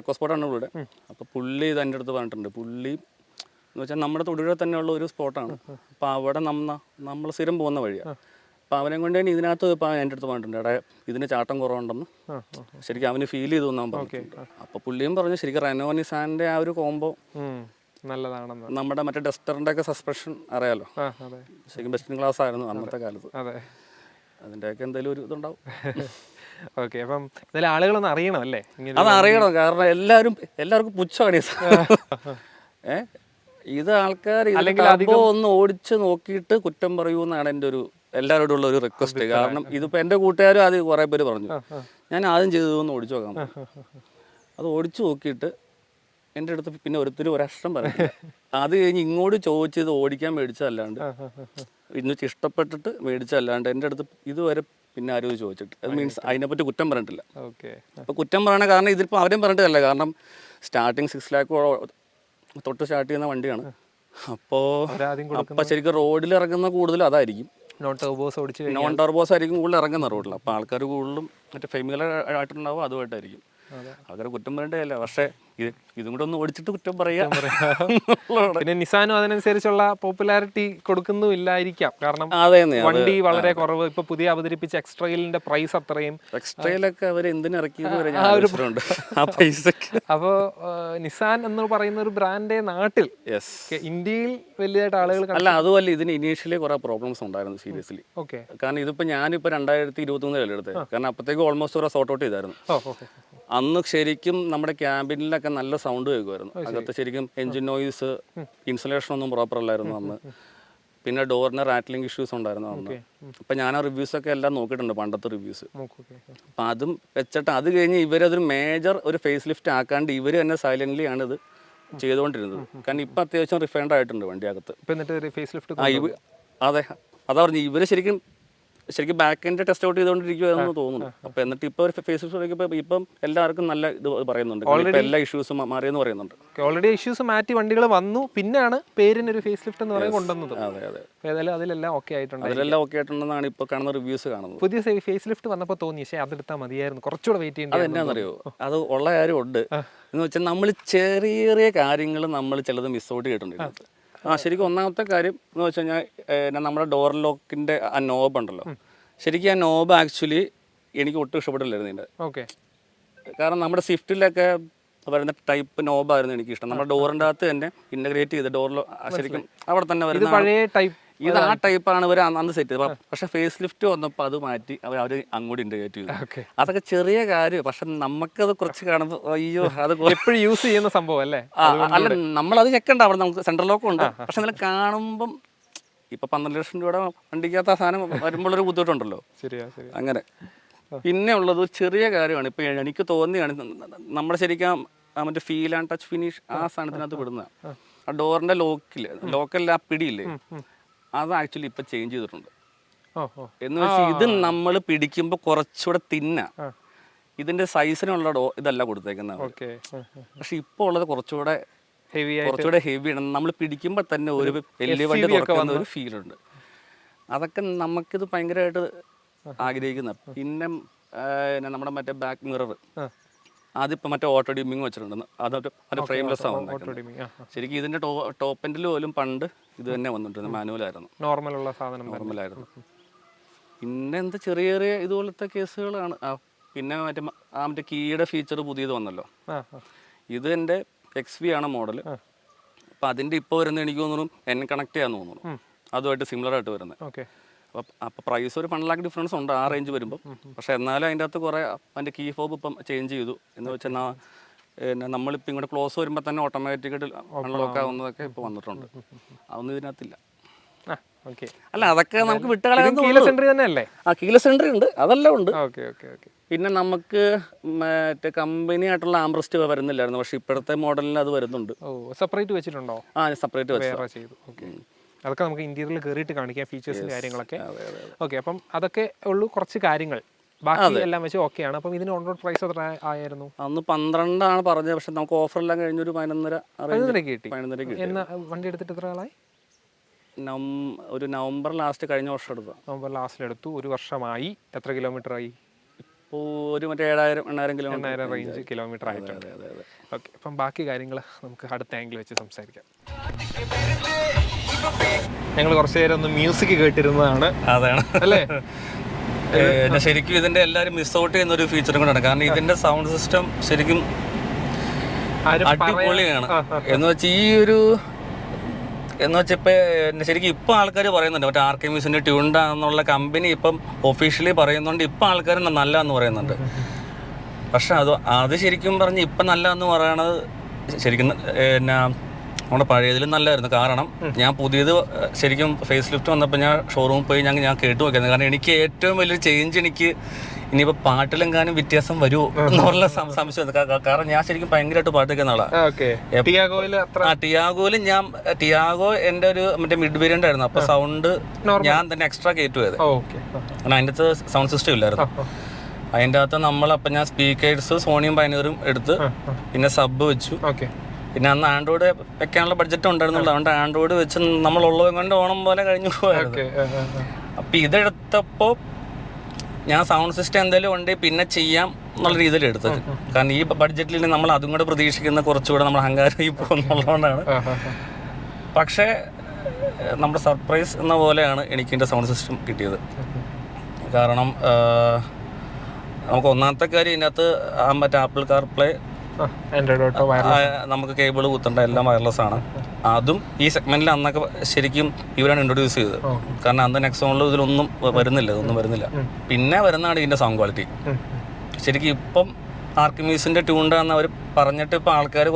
എക്കോസ്പോട്ടാണ് ഇവിടെ. അപ്പോൾ പുള്ളി ഇത് എൻ്റെ അടുത്ത് പറഞ്ഞിട്ടുണ്ട്. പുള്ളി എന്ന് വെച്ചാൽ നമ്മുടെ തൊടുപുഴ തന്നെയുള്ള ഒരു സ്പോട്ടാണ്. അപ്പോൾ അവിടെ നമ്മൾ സ്ഥിരം പോകുന്ന വഴിയാണ്. അപ്പോൾ അവനെ കൊണ്ട് തന്നെ ഇതിനകത്ത് ഇപ്പോൾ എൻ്റെ അടുത്ത് പറഞ്ഞിട്ടുണ്ട്, എടാ ഇതിന് ചാട്ടം കുറവുണ്ടെന്ന് ശരിക്കും അവന് ഫീൽ ചെയ്തു എന്നാൻ പറഞ്ഞു. അപ്പോൾ പുള്ളിയും പറഞ്ഞു ശരിക്കും റെനോ നിസാൻ്റെ ആ ഒരു കോംബോ നല്ലതാണെന്ന്. നമ്മുടെ മറ്റേ ഡസ്റ്ററിൻ്റെ ഒക്കെ സസ്പെൻഷൻ അറിയാലോ, ശരിക്കും ബെസ്റ്റ് ഇൻ ക്ലാസ് ആയിരുന്നു അന്നത്തെ കാലത്ത്. അതിൻ്റെയൊക്കെ എന്തെങ്കിലും ഒരു ഇതുണ്ടാവും. ഓക്കെ, അപ്പം എന്തായാലും ആളുകളൊന്നും അറിയണം അല്ലേ ഇങ്ങനെ? അത് അറിയണം, കാരണം എല്ലാവർക്കും പുച്ഛമാണ് ഇത് ആൾക്കാർ അല്ലെങ്കിൽ അധികം ഒന്ന് ഓടിച്ച് നോക്കിയിട്ട് കുറ്റം പറയൂന്നാണ് എൻ്റെ ഒരു എല്ലാവരോടും ഉള്ള ഒരു റിക്വസ്റ്റ്. കാരണം ഇതിപ്പോൾ എൻ്റെ കൂട്ടുകാരും അത് കുറേ പേര് പറഞ്ഞു, ഞാൻ ആദ്യം ചെയ്തതൊന്ന് ഓടിച്ചു നോക്കാം. അത് ഓടിച്ചു നോക്കിയിട്ട് എൻ്റെ അടുത്ത് പിന്നെ ഒരഷ്ടം പറഞ്ഞു. അത് കഴിഞ്ഞ് ഇങ്ങോട്ട് ചോദിച്ചത് ഓടിക്കാൻ മേടിച്ചതല്ലാണ്ട്, ഇന്ന് ഇഷ്ടപ്പെട്ടിട്ട് മേടിച്ചതല്ലാണ്ട് എൻ്റെ അടുത്ത് ഇതുവരെ പിന്നെ ആരും ഇത് ചോദിച്ചിട്ട്, അത് മീൻസ് അതിനെപ്പറ്റി കുറ്റം പറഞ്ഞിട്ടില്ല. അപ്പോൾ കുറ്റം പറയണ കാരണം ഇതിപ്പോൾ അവരും പറഞ്ഞിട്ടല്ല, കാരണം സ്റ്റാർട്ടിങ് 6 lakh തൊട്ട് സ്റ്റാർട്ട് ചെയ്യുന്ന വണ്ടിയാണ്. അപ്പോൾ ശരിക്കും റോഡിൽ ഇറങ്ങുന്ന കൂടുതലും അതായിരിക്കും, നോൺ ടർബോസ് ആയിരിക്കും കൂടുതൽ ഇറങ്ങുന്ന റോഡിൽ. അപ്പോൾ ആൾക്കാർ കൂടുതലും മറ്റേ ഫെമിലർ ആയിട്ടുണ്ടാവും, അതുമായിട്ടായിരിക്കും. ആൾക്കാരെ കുറ്റം പറയേണ്ടതല്ല, പക്ഷേ ഇതും കൂടെ ഒന്ന് ഓടിച്ചിട്ട് കുറ്റം പറയാം. പിന്നെ നിസാനും അതിനനുസരിച്ചുള്ള പോപ്പുലാരിറ്റി കൊടുക്കുന്നില്ലായിരിക്കാം, കാരണം വണ്ടി വളരെ കുറവ്. ഇപ്പൊ പുതിയ അവതരിപ്പിച്ച എക്സ്ട്രയിലിന്റെ പ്രൈസ് അത്രയും, എക്സ്ട്രയിലൊക്കെ അവർ എന്തിനിറക്കിയെന്ന് വരെ ഞാൻ ആലോചിച്ചിട്ടുണ്ട് ആ പൈസക്ക്. അപ്പോ നിസാൻ എന്ന് പറയുന്ന ഒരു ബ്രാൻഡേ നാട്ടിൽ, ഇന്ത്യയിൽ വലിയതായിട്ട് ആളുകൾ അല്ല. അതുമല്ല, ഇതിന് ഇനീഷ്യലി കുറെ പ്രോബ്ലംസ് ഉണ്ടായിരുന്നു സീരിയസ്ലി. കാരണം ഇതിപ്പോ ഞാനിപ്പോ 2023 എടുത്തത്, കാരണം അപ്പത്തേക്ക് ഓൾമോസ്റ്റ് ഒരു സോർട്ട് ഔട്ട് ചെയ്തായിരുന്നു. അന്ന് ശരിക്കും നമ്മുടെ ക്യാബിനിലൊക്കെ നല്ല സൗണ്ട് കേൾക്കുമായിരുന്നു. അകത്ത് ശരിക്കും എൻജിൻ നോയിസ്, ഇൻസുലേഷൻ ഒന്നും പ്രോപ്പർ അല്ലായിരുന്നു അന്ന്. പിന്നെ ഡോറിന് റാറ്റ്ലിംഗ് ഇഷ്യൂസ് ഉണ്ടായിരുന്നു അന്ന്. അപ്പം ഞാൻ ആ റിവ്യൂസൊക്കെ എല്ലാം നോക്കിയിട്ടുണ്ട്, പണ്ടത്തെ റിവ്യൂസ്. അപ്പം അതും വെച്ചിട്ട് അത് കഴിഞ്ഞ് ഇവരതൊരു മേജർ ഒരു ഫേസ് ലിഫ്റ്റ് ആക്കാണ്ട് ഇവർ തന്നെ സൈലൻ്റ്ലി ആണ് ഇത് ചെയ്തുകൊണ്ടിരുന്നത്. കാരണം ഇപ്പം അത്യാവശ്യം റിഫൈൻഡ് ആയിട്ടുണ്ട് വണ്ടിയകത്ത്. അതെ, അതാ പറഞ്ഞു, ഇവർ ശരിക്കും ബാക്ക് എൻഡ് ടെസ്റ്റ് ഔട്ട് ചെയ്തുകൊണ്ടിരിക്കുമെന്ന് തോന്നുന്നു. അപ്പോൾ എന്നിട്ട് ഇപ്പോൾ ഒരു ഫേസ് ഇപ്പം എല്ലാവർക്കും നല്ല ഇത് പറയുന്നുണ്ട്, എല്ലാ ഇഷ്യൂസും മാറിയെന്ന് പറയുന്നുണ്ട്. ഓൾറെഡി ഇഷ്യൂസ് മാറ്റി വണ്ടികൾ വന്നു, പിന്നെയാണ് പേരിനൊരു ഫേസ് ലിഫ്റ്റ് എന്ന് പറയുന്നത് കൊണ്ടുവന്നത്. ഏതായാലും അതിലെല്ലാം ഓക്കെ ആയിട്ടുണ്ടെന്നാണ് ഇപ്പോൾ കാണുന്ന റിവ്യൂസ് കാണുന്നത്. പുതിയ ഫേസ് ലിഫ്റ്റ് വന്നപ്പോൾ തോന്നി, പക്ഷേ അതെടുത്താൽ മതിയായിരുന്നു, കുറച്ചുകൂടെ വെയിറ്റ് ചെയ്യേണ്ടി. അതെന്നാണെന്നറിയോ, അത് ഉള്ള കാര്യം ഉണ്ട് എന്ന് വെച്ചാൽ നമ്മൾ ചെറിയ കാര്യങ്ങൾ നമ്മൾ ചിലത് മിസ് ഔട്ട് ചെയ്തിട്ടുണ്ട്. ശരിക്കും ഒന്നാമത്തെ കാര്യം എന്ന് വെച്ച് കഴിഞ്ഞാൽ നമ്മുടെ ഡോർ ലോക്കിൻ്റെ ആ നോബ് ഉണ്ടല്ലോ, ശരിക്കും ആ നോബ് ആക്ച്വലി എനിക്ക് ഒട്ടും ഇഷ്ടപ്പെട്ടില്ലായിരുന്നു ഇതിൻ്റെ. കാരണം നമ്മുടെ സ്വിഫ്റ്റിലൊക്കെ വരുന്ന ടൈപ്പ് നോബായിരുന്നു എനിക്കിഷ്ടം. നമ്മുടെ ഡോറിൻ്റെ അകത്ത് തന്നെ ഇൻ്റഗ്രേറ്റ് ചെയ്ത് ഡോറിലോ ശരിക്കും അവിടെ തന്നെ വരുന്ന ഇത് ആ ടൈപ്പാണ് ഇവർ അന്ന് സെറ്റ് ചെയ്തത്. പക്ഷേ ഫേസ് ലിഫ്റ്റ് വന്നപ്പോൾ അത് മാറ്റി അവർ അങ്ങോട്ട് ഇൻ്റഗ്രേറ്റ് ചെയ്തു. അതൊക്കെ ചെറിയ കാര്യം, പക്ഷെ നമുക്കത് കുറച്ച് കാണുമ്പോൾ അയ്യോ അത് എപ്പോഴും യൂസ് ചെയ്യുന്ന സംഭവം അല്ലേ. അല്ല, നമ്മളത് ചെക്കണ്ട, അവിടെ നമുക്ക് സെൻട്രൽ ലോക്കും ഉണ്ട്. പക്ഷെ എന്നാലും കാണുമ്പം ഇപ്പം 12 ലക്ഷം രൂപയുടെ വണ്ടിക്കകത്ത് ആ സാധനം വരുമ്പോഴൊരു ബുദ്ധിമുട്ടുണ്ടല്ലോ. അങ്ങനെ പിന്നെ ഉള്ളത് ചെറിയ കാര്യമാണ്. ഇപ്പം എനിക്ക് തോന്നിയാണ് നമ്മുടെ ശരിക്കും മറ്റേ ഫീൽ ആൻഡ് ടച്ച് ഫിനിഷ് ആ സാധനത്തിനകത്ത് വിടുന്ന ആ ഡോറിൻ്റെ ലോക്കല്ല ആ പിടിയില്ലേ, അത് ആക്ച്വലി ഇപ്പം ചേഞ്ച് ചെയ്തിട്ടുണ്ട്. എന്ന് വെച്ചാൽ ഇത് നമ്മൾ പിടിക്കുമ്പോൾ കുറച്ചുകൂടെ ഇതിന്റെ സൈസിനുള്ള ഇതല്ല കൊടുത്തേക്കുന്നത്. പക്ഷെ ഇപ്പോൾ ഉള്ളത് കുറച്ചുകൂടെ ഹെവിയാണ്. നമ്മൾ പിടിക്കുമ്പോൾ തന്നെ ഒരു വലിയ വണ്ടി തുറക്കുന്ന ഒരു ഫീലുണ്ട്. അതൊക്കെ നമുക്കിത് ഭയങ്കരമായിട്ട് ആഗ്രഹിക്കുന്ന. പിന്നെ നമ്മുടെ മറ്റേ ബാക്ക് മിറർ അതിപ്പോൾ മറ്റേ ഓട്ടോ ഡിമ്മിങ് വെച്ചിട്ടുണ്ട്, അതൊരു ഫ്രെയിംലെസ് ആവുന്നത്. ശരിക്കും ഇതിന്റെ ടോപ്പ് എൻഡിൽ പോലും പണ്ട് ഇത് തന്നെ വന്നിട്ടുണ്ട്, മാനുവലായിരുന്നു, നോർമലായിരുന്നു. പിന്നെ എന്താ ചെറിയ ചെറിയ ഇതുപോലത്തെ കേസുകളാണ്. പിന്നെ മറ്റേ കീയുടെ ഫീച്ചർ പുതിയത് വന്നല്ലോ, ഇത് എൻ്റെ XV ആണ് മോഡൽ. അപ്പം അതിൻ്റെ ഇപ്പോൾ വരുന്നത് എനിക്ക് തോന്നുന്നു കണക്ട് ചെയ്യാന്ന് തോന്നുന്നു, അതുമായിട്ട് സിമിലർ ആയിട്ട് വരുന്നത്. അപ്പോൾ പ്രൈസ് ഒരു 1 lakh ഡിഫറൻസ് ഉണ്ട് ആ റേഞ്ച് വരുമ്പോൾ. പക്ഷെ എന്നാലും അതിൻ്റെ അകത്ത് കുറേ അതിൻ്റെ കീ ഫോബ് ഇപ്പം ചേഞ്ച് ചെയ്തു. എന്ന് വെച്ചാൽ നമ്മളിപ്പോൾ ഇങ്ങോട്ട് ക്ലോസ് വരുമ്പോൾ തന്നെ ഓട്ടോമാറ്റിക്കായിട്ട് അൺലോക്ക് ആവുന്നതൊക്കെ ഇപ്പോൾ വന്നിട്ടുണ്ട്. അതൊന്നും ഇതിനകത്തില്ല. അല്ല, അതൊക്കെ നമുക്ക് വിട്ടുകളയാൻ കീലെസ് എൻട്രി ഉണ്ട്, അതെല്ലാം ഉണ്ട്. പിന്നെ നമുക്ക് മറ്റേ കമ്പനി ആയിട്ടുള്ള ആംബ്രസ്റ്റ് വരുന്നില്ലായിരുന്നു, പക്ഷെ ഇപ്പോഴത്തെ മോഡലിന് അത് വരുന്നുണ്ട്. സെപ്പറേറ്റ് വെച്ചിട്ടുണ്ടോ? സെപ്പറേറ്റ് വെച്ചു. അതൊക്കെ നമുക്ക് ഇന്റീരിയറിൽ കയറിയിട്ട് കാണിക്കാം, ഫീച്ചേഴ്സും കാര്യങ്ങളൊക്കെ. ഓക്കെ, അപ്പം അതൊക്കെ ഉള്ളൂ കുറച്ച് കാര്യങ്ങൾ, ബാക്കി എല്ലാം വെച്ച് ഓക്കെയാണ്. അപ്പം ഇതിന് ഓൺ റോഡ് പ്രൈസ് എത്ര ആയിരുന്നു? അന്ന് 12 ആണ് പറഞ്ഞത്, പക്ഷെ നമുക്ക് ഓഫർ എല്ലാം കഴിഞ്ഞൊരു 11.5 കിട്ടി. വണ്ടി എടുത്തിട്ട് എത്ര ആളായി? ഒരു നവംബർ ലാസ്റ്റ് കഴിഞ്ഞ വർഷം എടുത്തു. നവംബർ ലാസ്റ്റിൽ എടുത്തു, 1 വർഷമായി. എത്ര കിലോമീറ്റർ ആയി? ഇപ്പോൾ ഒരു മറ്റേ 7,000-8,000 റേഞ്ച് കിലോമീറ്റർ ആയിട്ടുണ്ട്. ഓക്കെ, അപ്പം ബാക്കി കാര്യങ്ങൾ നമുക്ക് അടുത്ത ആംഗിൾ വെച്ച് സംസാരിക്കാം. ഞങ്ങൾ കുറച്ച് നേരം ഒന്ന് മ്യൂസിക് കേട്ടിരുന്നതാണ്. അതാണ് അല്ലേ? ശരിക്കും ഇതിന്റെ എല്ലാവരും മിസ് ഔട്ട് ചെയ്യുന്ന ഒരു ഫീച്ചറും കൂടെയാണ്. കാരണം ഇതിന്റെ സൗണ്ട് സിസ്റ്റം ശരിക്കും അടിപൊളിയാണ്. എന്ന് വെച്ചാൽ ഈ ഒരു എന്ന് വെച്ചാൽ ഇപ്പം ശരിക്കും ഇപ്പം ആൾക്കാർ പറയുന്നുണ്ട് മറ്റേ ആർക്കെമിസിൻ്റെ ട്യൂണ്ടാന്നുള്ള കമ്പനി ഇപ്പം ഒഫീഷ്യലി പറയുന്നുണ്ട്, ഇപ്പം ആൾക്കാർ നല്ലതെന്ന് പറയുന്നുണ്ട്. പക്ഷെ അത് ശരിക്കും പറഞ്ഞ് ഇപ്പം നല്ലതെന്ന് പറയണത് ശരിക്കും എന്നാ നമ്മുടെ പഴയതിലും നല്ലതായിരുന്നു. കാരണം ഞാൻ പുതിയത് ശരിക്കും ഫേസ് ലിഫ്റ്റ് വന്നപ്പോൾ ഞാൻ ഷോറൂമിൽ പോയി ഞാൻ കേട്ടു നോക്കിയത്. കാരണം എനിക്ക് ഏറ്റവും വലിയൊരു ചേഞ്ച് എനിക്ക് ഇനിയിപ്പോൾ പാട്ടിലെങ്ങാനും വ്യത്യാസം വരുമോ എന്നുള്ള സംശയം. കാരണം ഞാൻ ശരിക്കും ഭയങ്കരമായിട്ട് പാട്ട് കേൾക്കുന്ന ആളാണ്. ടിയാഗോ എൻ്റെ ഒരു മറ്റേ മിഡ് വേരിയൻ്റ് ആയിരുന്നു. അപ്പോൾ സൗണ്ട് ഞാൻ തന്നെ എക്സ്ട്രാ കയറ്റുപോയത്. കാരണം അതിൻ്റെ അകത്ത് സൗണ്ട് സിസ്റ്റം ഇല്ലായിരുന്നു. അതിൻ്റെ അകത്ത് നമ്മളപ്പം ഞാൻ സ്പീക്കേഴ്സ് സോണിയും പൈനീറും എടുത്ത് പിന്നെ സബ് വെച്ചു. പിന്നെ അന്ന് ആൻഡ്രോയിഡ് വെക്കാനുള്ള ബഡ്ജറ്റ് ഉണ്ടായിരുന്നുള്ളൂ. അതുകൊണ്ട് ആൻഡ്രോയിഡ് വെച്ച് നമ്മളുള്ളത് കൊണ്ട് ഓണം പോലെ കഴിഞ്ഞു പോയായിരുന്നു. അപ്പം ഇതെടുത്തപ്പോൾ ഞാൻ സൗണ്ട് സിസ്റ്റം എന്തെങ്കിലും ഉണ്ടെങ്കിൽ പിന്നെ ചെയ്യാം എന്നുള്ള രീതിയിൽ എടുത്തത്. കാരണം ഈ ബഡ്ജറ്റിൽ നമ്മൾ അതും കൂടെ പ്രതീക്ഷിക്കുന്ന കുറച്ചുകൂടെ നമ്മൾ അഹങ്കാരമായി പോകുന്നുള്ളതുകൊണ്ടാണ്. പക്ഷേ നമ്മുടെ സർപ്രൈസ് എന്ന പോലെയാണ് എനിക്ക് എൻ്റെ സൗണ്ട് സിസ്റ്റം കിട്ടിയത്. കാരണം നമുക്ക് ഒന്നാമത്തെ കാര്യം ഇതിനകത്ത് മറ്റേ ആപ്പിൾ കാർപ്ലേ, നമുക്ക് കേബിൾ കുത്തേണ്ട എല്ലാം വയർലെസ് ആണ്. അതും ഈ സെഗ്മെന്റിൽ അന്നൊക്കെ ശരിക്കും ഇവരാണ് ഇൻട്രൊഡ്യൂസ് ചെയ്തത്. കാരണം അന്ന് നെക്സോണിൽ ഇതിലൊന്നും വരുന്നില്ല. പിന്നെ വരുന്നതാണ് ഇതിന്റെ സൗണ്ട് ക്വാളിറ്റി. ശരിക്കും ഇപ്പം ആർക്കിമീസിന്റെ ട്യൂണ്ടാന്ന് അവർ പറഞ്ഞിട്ട് ഇപ്പം ആൾക്കാർ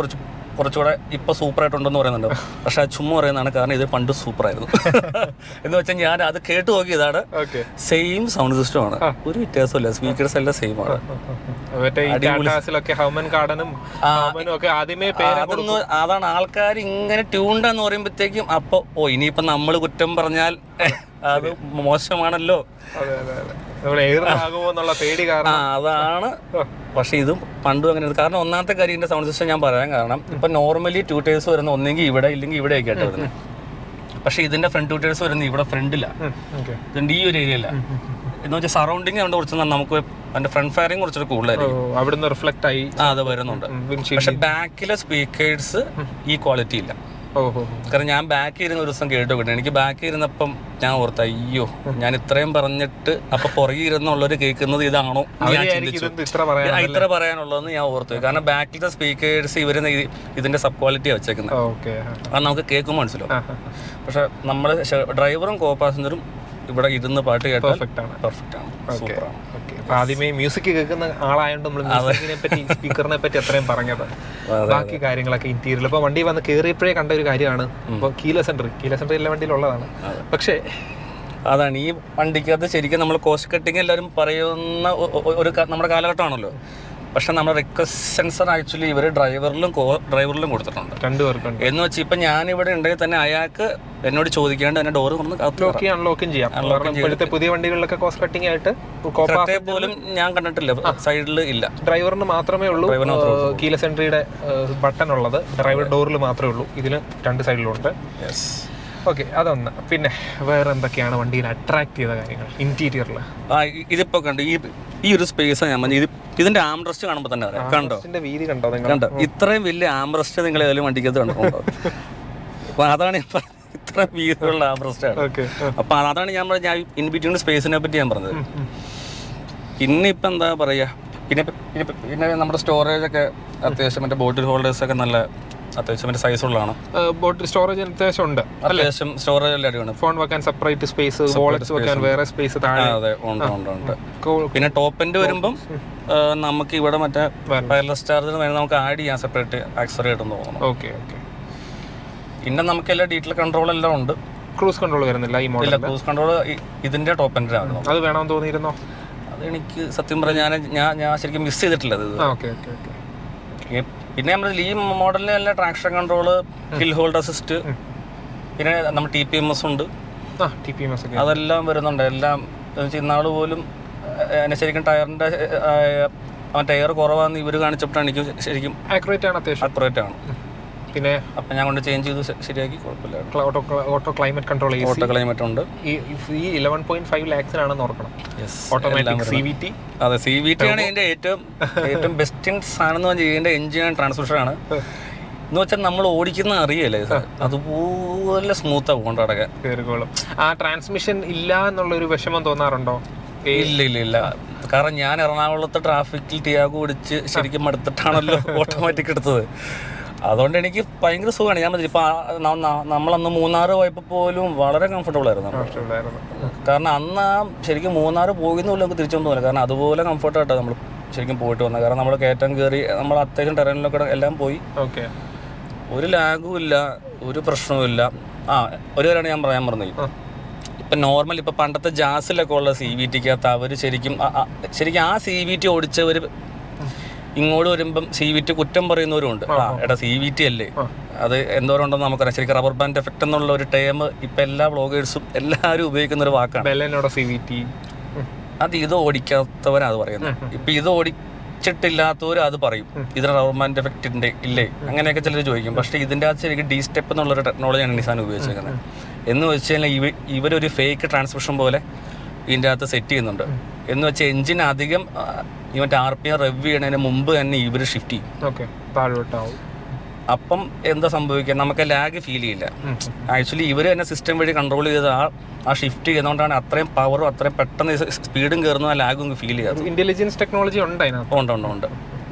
കുറച്ചുകൂടെ ഇപ്പം സൂപ്പറായിട്ടുണ്ടെന്ന് പറയുന്നുണ്ട്. പക്ഷെ അത് ചുമ്മാ പറയുന്നതാണ്. കാരണം ഇത് പണ്ട് സൂപ്പറായിരുന്നു എന്ന് വെച്ചാൽ ഞാൻ അത് കേട്ട് നോക്കിയതാണ്. സെയിം സൗണ്ട് സിസ്റ്റം ആണ്, ഒരു വ്യത്യാസമില്ല. സ്പീക്കേഴ്സ് എല്ലാം സെയിം ആണ്. അതാണ് ആൾക്കാർ ഇങ്ങനെ ട്യൂണ്ടാന്ന് പറയുമ്പോഴത്തേക്കും അപ്പോൾ ഇനിയിപ്പം നമ്മൾ കുറ്റം പറഞ്ഞാൽ അത് മോശമാണല്ലോ, അതാണ്. പക്ഷെ ഇതും പണ്ടും അങ്ങനെ. കാരണം ഒന്നാമത്തെ കാര്യം ഇതിന്റെ സൗണ്ട് സിസ്റ്റം ഞാൻ പറയാൻ കാരണം ഇപ്പൊ നോർമലി ട്യൂട്ടേഴ്സ് വരുന്ന ഒന്നെങ്കിൽ ഇവിടെ ഇല്ലെങ്കിൽ ഇവിടെയൊക്കെ ആയിട്ട് വരുന്നത്. പക്ഷെ ഇതിന്റെ ഫ്രണ്ട് ട്യൂട്ടേഴ്സ് വരുന്നത് ഇവിടെ ഫ്രണ്ടില്ല, ഇതിന്റെ ഈ ഒരു ഏരിയയില്ല. എന്ന് വെച്ചാൽ സറൗണ്ടിങ് കൊണ്ട് കുറച്ച് നമുക്ക് അതിന്റെ ഫ്രണ്ട് ഫയറിങ് കുറച്ചൊരു കൂടുതലായിരിക്കും, റിഫ്ലക്ട് ആയി അത് വരുന്നുണ്ട്. പക്ഷെ ബാക്കിലെ സ്പീക്കേഴ്സ് ഈ ക്വാളിറ്റി ഇല്ല. കാരണം ഞാൻ ബാക്കിൽ ഇരുന്ന ഒരു ദിവസം കേട്ടു കിട്ടും. എനിക്ക് ബാക്കിൽ ഇരുന്നപ്പം ഞാൻ ഓർത്ത അയ്യോ ഞാൻ ഇത്രയും പറഞ്ഞിട്ട് അപ്പൊ പുറകെ ഇരുന്നുള്ളവര് കേൾക്കുന്നത് ഇതാണോ ഞാൻ ചിന്തിച്ചു. ഇത്ര പറയാനുള്ളതെന്ന് ഞാൻ ഓർത്തു. കാരണം ബാക്കിലത്തെ സ്പീക്കേഴ്സ് ഇവര് ഇതിന്റെ സബ് ക്വാളിറ്റിയാണ് വെച്ചേക്കുന്നത്. അത് നമുക്ക് കേൾക്കുമ്പോൾ മനസ്സിലാവും. പക്ഷെ നമ്മുടെ ഡ്രൈവറും കോ പാസഞ്ചറും ഇവിടെ ഇരുന്ന് പാട്ട് കേട്ടാൽ പെർഫെക്റ്റ് ആണ്, സൂപ്പറാണ്. ആദ്യമേ മ്യൂസിക് കേൾക്കുന്ന ആളായതുകൊണ്ട് നമ്മൾ മ്യൂസിക്കിനെ പറ്റി സ്പീക്കറിനെ പറ്റി അത്രയും പറഞ്ഞത്. ബാക്കി കാര്യങ്ങളൊക്കെ ഇന്റീരിയർ ഇപ്പൊ വണ്ടി വന്ന് കയറിയപ്പോഴേ കണ്ട ഒരു കാര്യമാണ്. ഇപ്പോൾ കീലെസ് എൻട്രി എല്ലാ വണ്ടിയിലുള്ളതാണ്. പക്ഷേ അതാണ് ഈ വണ്ടിക്കകത്ത് ശരിക്കും നമ്മൾ കോസ്റ്റ് കട്ടിങ് എല്ലാവരും പറയുന്ന ഒരു നമ്മുടെ കാലഘട്ടമാണല്ലോ. പക്ഷെ നമ്മുടെ റിക്വസ്റ്റ് സെൻസർ ആക്ച്വലി ഇവർ ഡ്രൈവറിലും കൊടുത്തിട്ടുണ്ട്, രണ്ടുപേർക്കുണ്ട്. എന്ന് വെച്ചാൽ ഇപ്പം ഞാനിവിടെ ഉണ്ടെങ്കിൽ തന്നെ അയാൾക്ക് എന്നോട് ചോദിക്കാണ്ട് തന്നെ ഡോറ് അൺലോക്കും ചെയ്യാം. പുതിയ വണ്ടികളിലൊക്കെ കോസ്റ്റ് കട്ടിങ് ആയിട്ട് പോലും ഞാൻ കണ്ടിട്ടില്ല, സൈഡിൽ ഇല്ല. ഡ്രൈവറിന് മാത്രമേ ഉള്ളൂ കീലെസ് എൻട്രിയുടെ ബട്ടൺ ഉള്ളത്, ഡ്രൈവർ ഡോറിൽ മാത്രമേ ഉള്ളൂ. ഇതിന് രണ്ട് സൈഡിലും ഉണ്ട്. ഓക്കെ, അതൊന്ന്. പിന്നെ വേറെ എന്തൊക്കെയാണ് വണ്ടിയിൽ അട്രാക്ട് ചെയ്ത കാര്യങ്ങൾ ഇന്റീരിയറിൽ? ഇതിപ്പോ കണ്ടു ഈ ഒരു സ്പേസ് ഞാൻ ഇതിന്റെ ആംറസ്റ്റ് കാണുമ്പോൾ തന്നെ അറിയാം. കണ്ടോ വീതി കണ്ടോ? ഇത്രയും വലിയ ആംറസ്റ്റ് നിങ്ങൾ ഏതെങ്കിലും വണ്ടിക്കകത്ത് കണ്ടിട്ടുണ്ടോ? അപ്പൊ അതാണ് ഇപ്പൊ ഇത്ര വീതിയുള്ള ആംറസ്റ്റ് ആണ്. അപ്പൊ അതാണ് ഞാൻ പറഞ്ഞ ഇൻ ബിറ്റ്വീൻ സ്പേസിനെ പറ്റി ഞാൻ പറഞ്ഞത്. ഇന്നിപ്പോ എന്താ പറയാ, പിന്നെ നമ്മുടെ സ്റ്റോറേജ് ഒക്കെ അത്യാവശ്യം മറ്റേ ബോട്ടിൽ ഹോൾഡേഴ്സ് ഒക്കെ നല്ല അത്യാവശ്യം സൈസ് ഉള്ളതാണ്. ബോട്ടിൽ സ്റ്റോറേജ് അത്യാവശ്യം ഉണ്ട്, അത്യാവശ്യം സ്റ്റോറേജ് എല്ലാം അടിയാണ്. ഫോൺ വെക്കാൻ സെപ്പറേറ്റ് സ്പേസ്, വാളറ്റ്സ് വെക്കാൻ വേറെ സ്പേസ് താഴെ. അതെ, ഉണ്ട്. പിന്നെ ടോപ്പ് എൻഡ് വരുമ്പം നമുക്ക് ഇവിടെ മറ്റേ വയർലെസ് ചാർജർ വേണം, നമുക്ക് ആഡ് ചെയ്യാൻ സെപ്പറേറ്റ് ആക്സറി ആയിട്ടെന്ന് തോന്നുന്നു. ഓക്കെ. പിന്നെ നമുക്ക് എല്ലാ ഡീറ്റെയിൽ കൺട്രോൾ എല്ലാം ഉണ്ട്. ക്രൂസ് കൺട്രോൾ വരുന്നില്ല ഈ മോഡലിൽ? ക്രൂസ് കൺട്രോൾ ഇതിന്റെ ടോപ്പ് എൻഡിലാണ്. അത് വേണമെന്ന് തോന്നിയിരുന്നോ? അതെനിക്ക് സത്യം പറഞ്ഞാൽ ഞാൻ ശരിക്കും മിസ് ചെയ്തിട്ടില്ല ഇത്. പിന്നെ നമ്മൾ ഈ മോഡലിന് എല്ലാം traction control, hill hold assist, പിന്നെ നമ്മൾ TPMS ഉണ്ട്, അതെല്ലാം വരുന്നുണ്ട്. എല്ലാം ഇന്നാള് പോലും എന്നെ ശരിക്കും ടയറിന്റെ മറ്റേ എയർ കുറവാന്ന് ഇവര് കാണിച്ചപ്പോഴാണ് എനിക്ക് ശരിക്കും അക്യുറേറ്റ് ആണ്. പിന്നെ അപ്പം ഞാൻ കൊണ്ട് ചേഞ്ച് ചെയ്ത് ശരിയാക്കി, കുഴപ്പമില്ല. Auto climate control, auto climate ഉണ്ട്. ഈ 11.5 lakhsനാണെന്ന് ഓർക്കണം. Automatic CVT. അതെ, CVT ആണ് ഇതിന്റെ ഏറ്റവും ബെസ്റ്റ് സാധനം എന്ന് പറഞ്ഞാൽ ഇതിന്റെ എഞ്ചിൻ ആൻഡ് ട്രാൻസ്മിഷൻ ആണ്. എന്ന് വെച്ചാൽ നമ്മൾ ഓടിക്കുന്ന അറിയല്ലേ, അതുപോലെ സ്മൂത്താ പോകണ്ട അടക്കാൻ. ആ ട്രാൻസ്മിഷൻ ഇല്ല എന്നുള്ളൊരു വിഷമം തോന്നാറുണ്ടോ? ഇല്ല. കാരണം ഞാൻ എറണാകുളത്ത് ട്രാഫിക്കിൽ ടിയാഗോ ഓടിച്ച് ശരിക്കും മടുത്തിട്ടാണല്ലോ ഓട്ടോമാറ്റിക് എടുത്തത്. അതുകൊണ്ട് എനിക്ക് ഭയങ്കര സുഖമാണ്. ഞാൻ ഇപ്പം നമ്മളന്ന് മൂന്നാർ പോയപ്പോൾ പോലും വളരെ കംഫർട്ടബിൾ ആയിരുന്നു. കാരണം അന്ന് ശരിക്കും മൂന്നാർ പോകുന്നില്ല നമുക്ക് തിരിച്ചൊന്നും പോകില്ല. കാരണം അതുപോലെ കംഫർട്ടായിട്ടാണ് നമ്മൾ ശരിക്കും പോയിട്ട് വന്നത്. കാരണം നമ്മൾ കയറ്റം കയറി നമ്മൾ അത്യാവശ്യം ടെറനിലൊക്കെ എല്ലാം പോയി. ഒരു ലാഗും ഇല്ല, ഒരു പ്രശ്നവും ഇല്ല. ഒരു കാര്യമാണ് ഞാൻ പറയാൻ പറഞ്ഞത്. ഇപ്പം നോർമൽ ഇപ്പം പണ്ടത്തെ ജാസിലൊക്കെ ഉള്ള CVT-ക്കകത്ത് അവർ ശരിക്കും ആ CVT ഓടിച്ചവർ ഇങ്ങോട്ട് വരുമ്പം CVT കുറ്റം പറയുന്നവരുണ്ട്. എടാ CVT അല്ലേ, അത് എന്തോരം ഉണ്ടെന്ന് നമുക്കറിയാം. ശരിക്കും റബ്ബർ ബാൻഡ് എഫക്റ്റ് എന്നുള്ള ഒരു ടേം ഇപ്പം എല്ലാ വ്ളോഗേഴ്സും എല്ലാവരും ഉപയോഗിക്കുന്ന ഒരു വാക്കാണ് CVT. അത് ഇത് ഓടിക്കാത്തവരാ അത് പറയുന്നത്. ഇപ്പം ഇത് ഓടിച്ചിട്ടില്ലാത്തവരും അത് പറയും, ഇതിന് റബ്ബർ ബാൻഡ് എഫക്റ്റ് ഉണ്ട് ഇല്ലേ, അങ്ങനെയൊക്കെ ചിലർ ചോദിക്കും. പക്ഷേ ഇതിൻ്റെ അകത്ത് ശരിക്കും D സ്റ്റെപ്പ് എന്നുള്ളൊരു ടെക്നോളജിയാണ് നിസാൻ ഉപയോഗിച്ചിരിക്കുന്നത്. എന്ന് വെച്ച് കഴിഞ്ഞാൽ ഇവരൊരു ഫേക്ക് ട്രാൻസ്മിഷൻ പോലെ ഇതിൻ്റെ അകത്ത് സെറ്റ് ചെയ്യുന്നുണ്ട്. എന്ന് വെച്ചാൽ എഞ്ചിൻ അധികം മറ്റേ RPM റെവ് ചെയ്യണതിന് മുമ്പ് തന്നെ ഇവർ ഷിഫ്റ്റ് ചെയ്യും. അപ്പം എന്താ സംഭവിക്കുക, നമുക്ക് ലാഗ് ഫീൽ ചെയ്യില്ല. ആക്ച്വലി ഇവർ തന്നെ സിസ്റ്റം വഴി കൺട്രോൾ ചെയ്ത് ആ ഷിഫ്റ്റ് ചെയ്യുന്നതുകൊണ്ടാണ് അത്രയും പവറും അത്രയും പെട്ടെന്ന് സ്പീഡും കയറുന്ന ആ ലാഗും ഫീൽ ചെയ്യാറ്. ഇന്റലിജൻസ് ടെക്നോളജി ഉണ്ട്.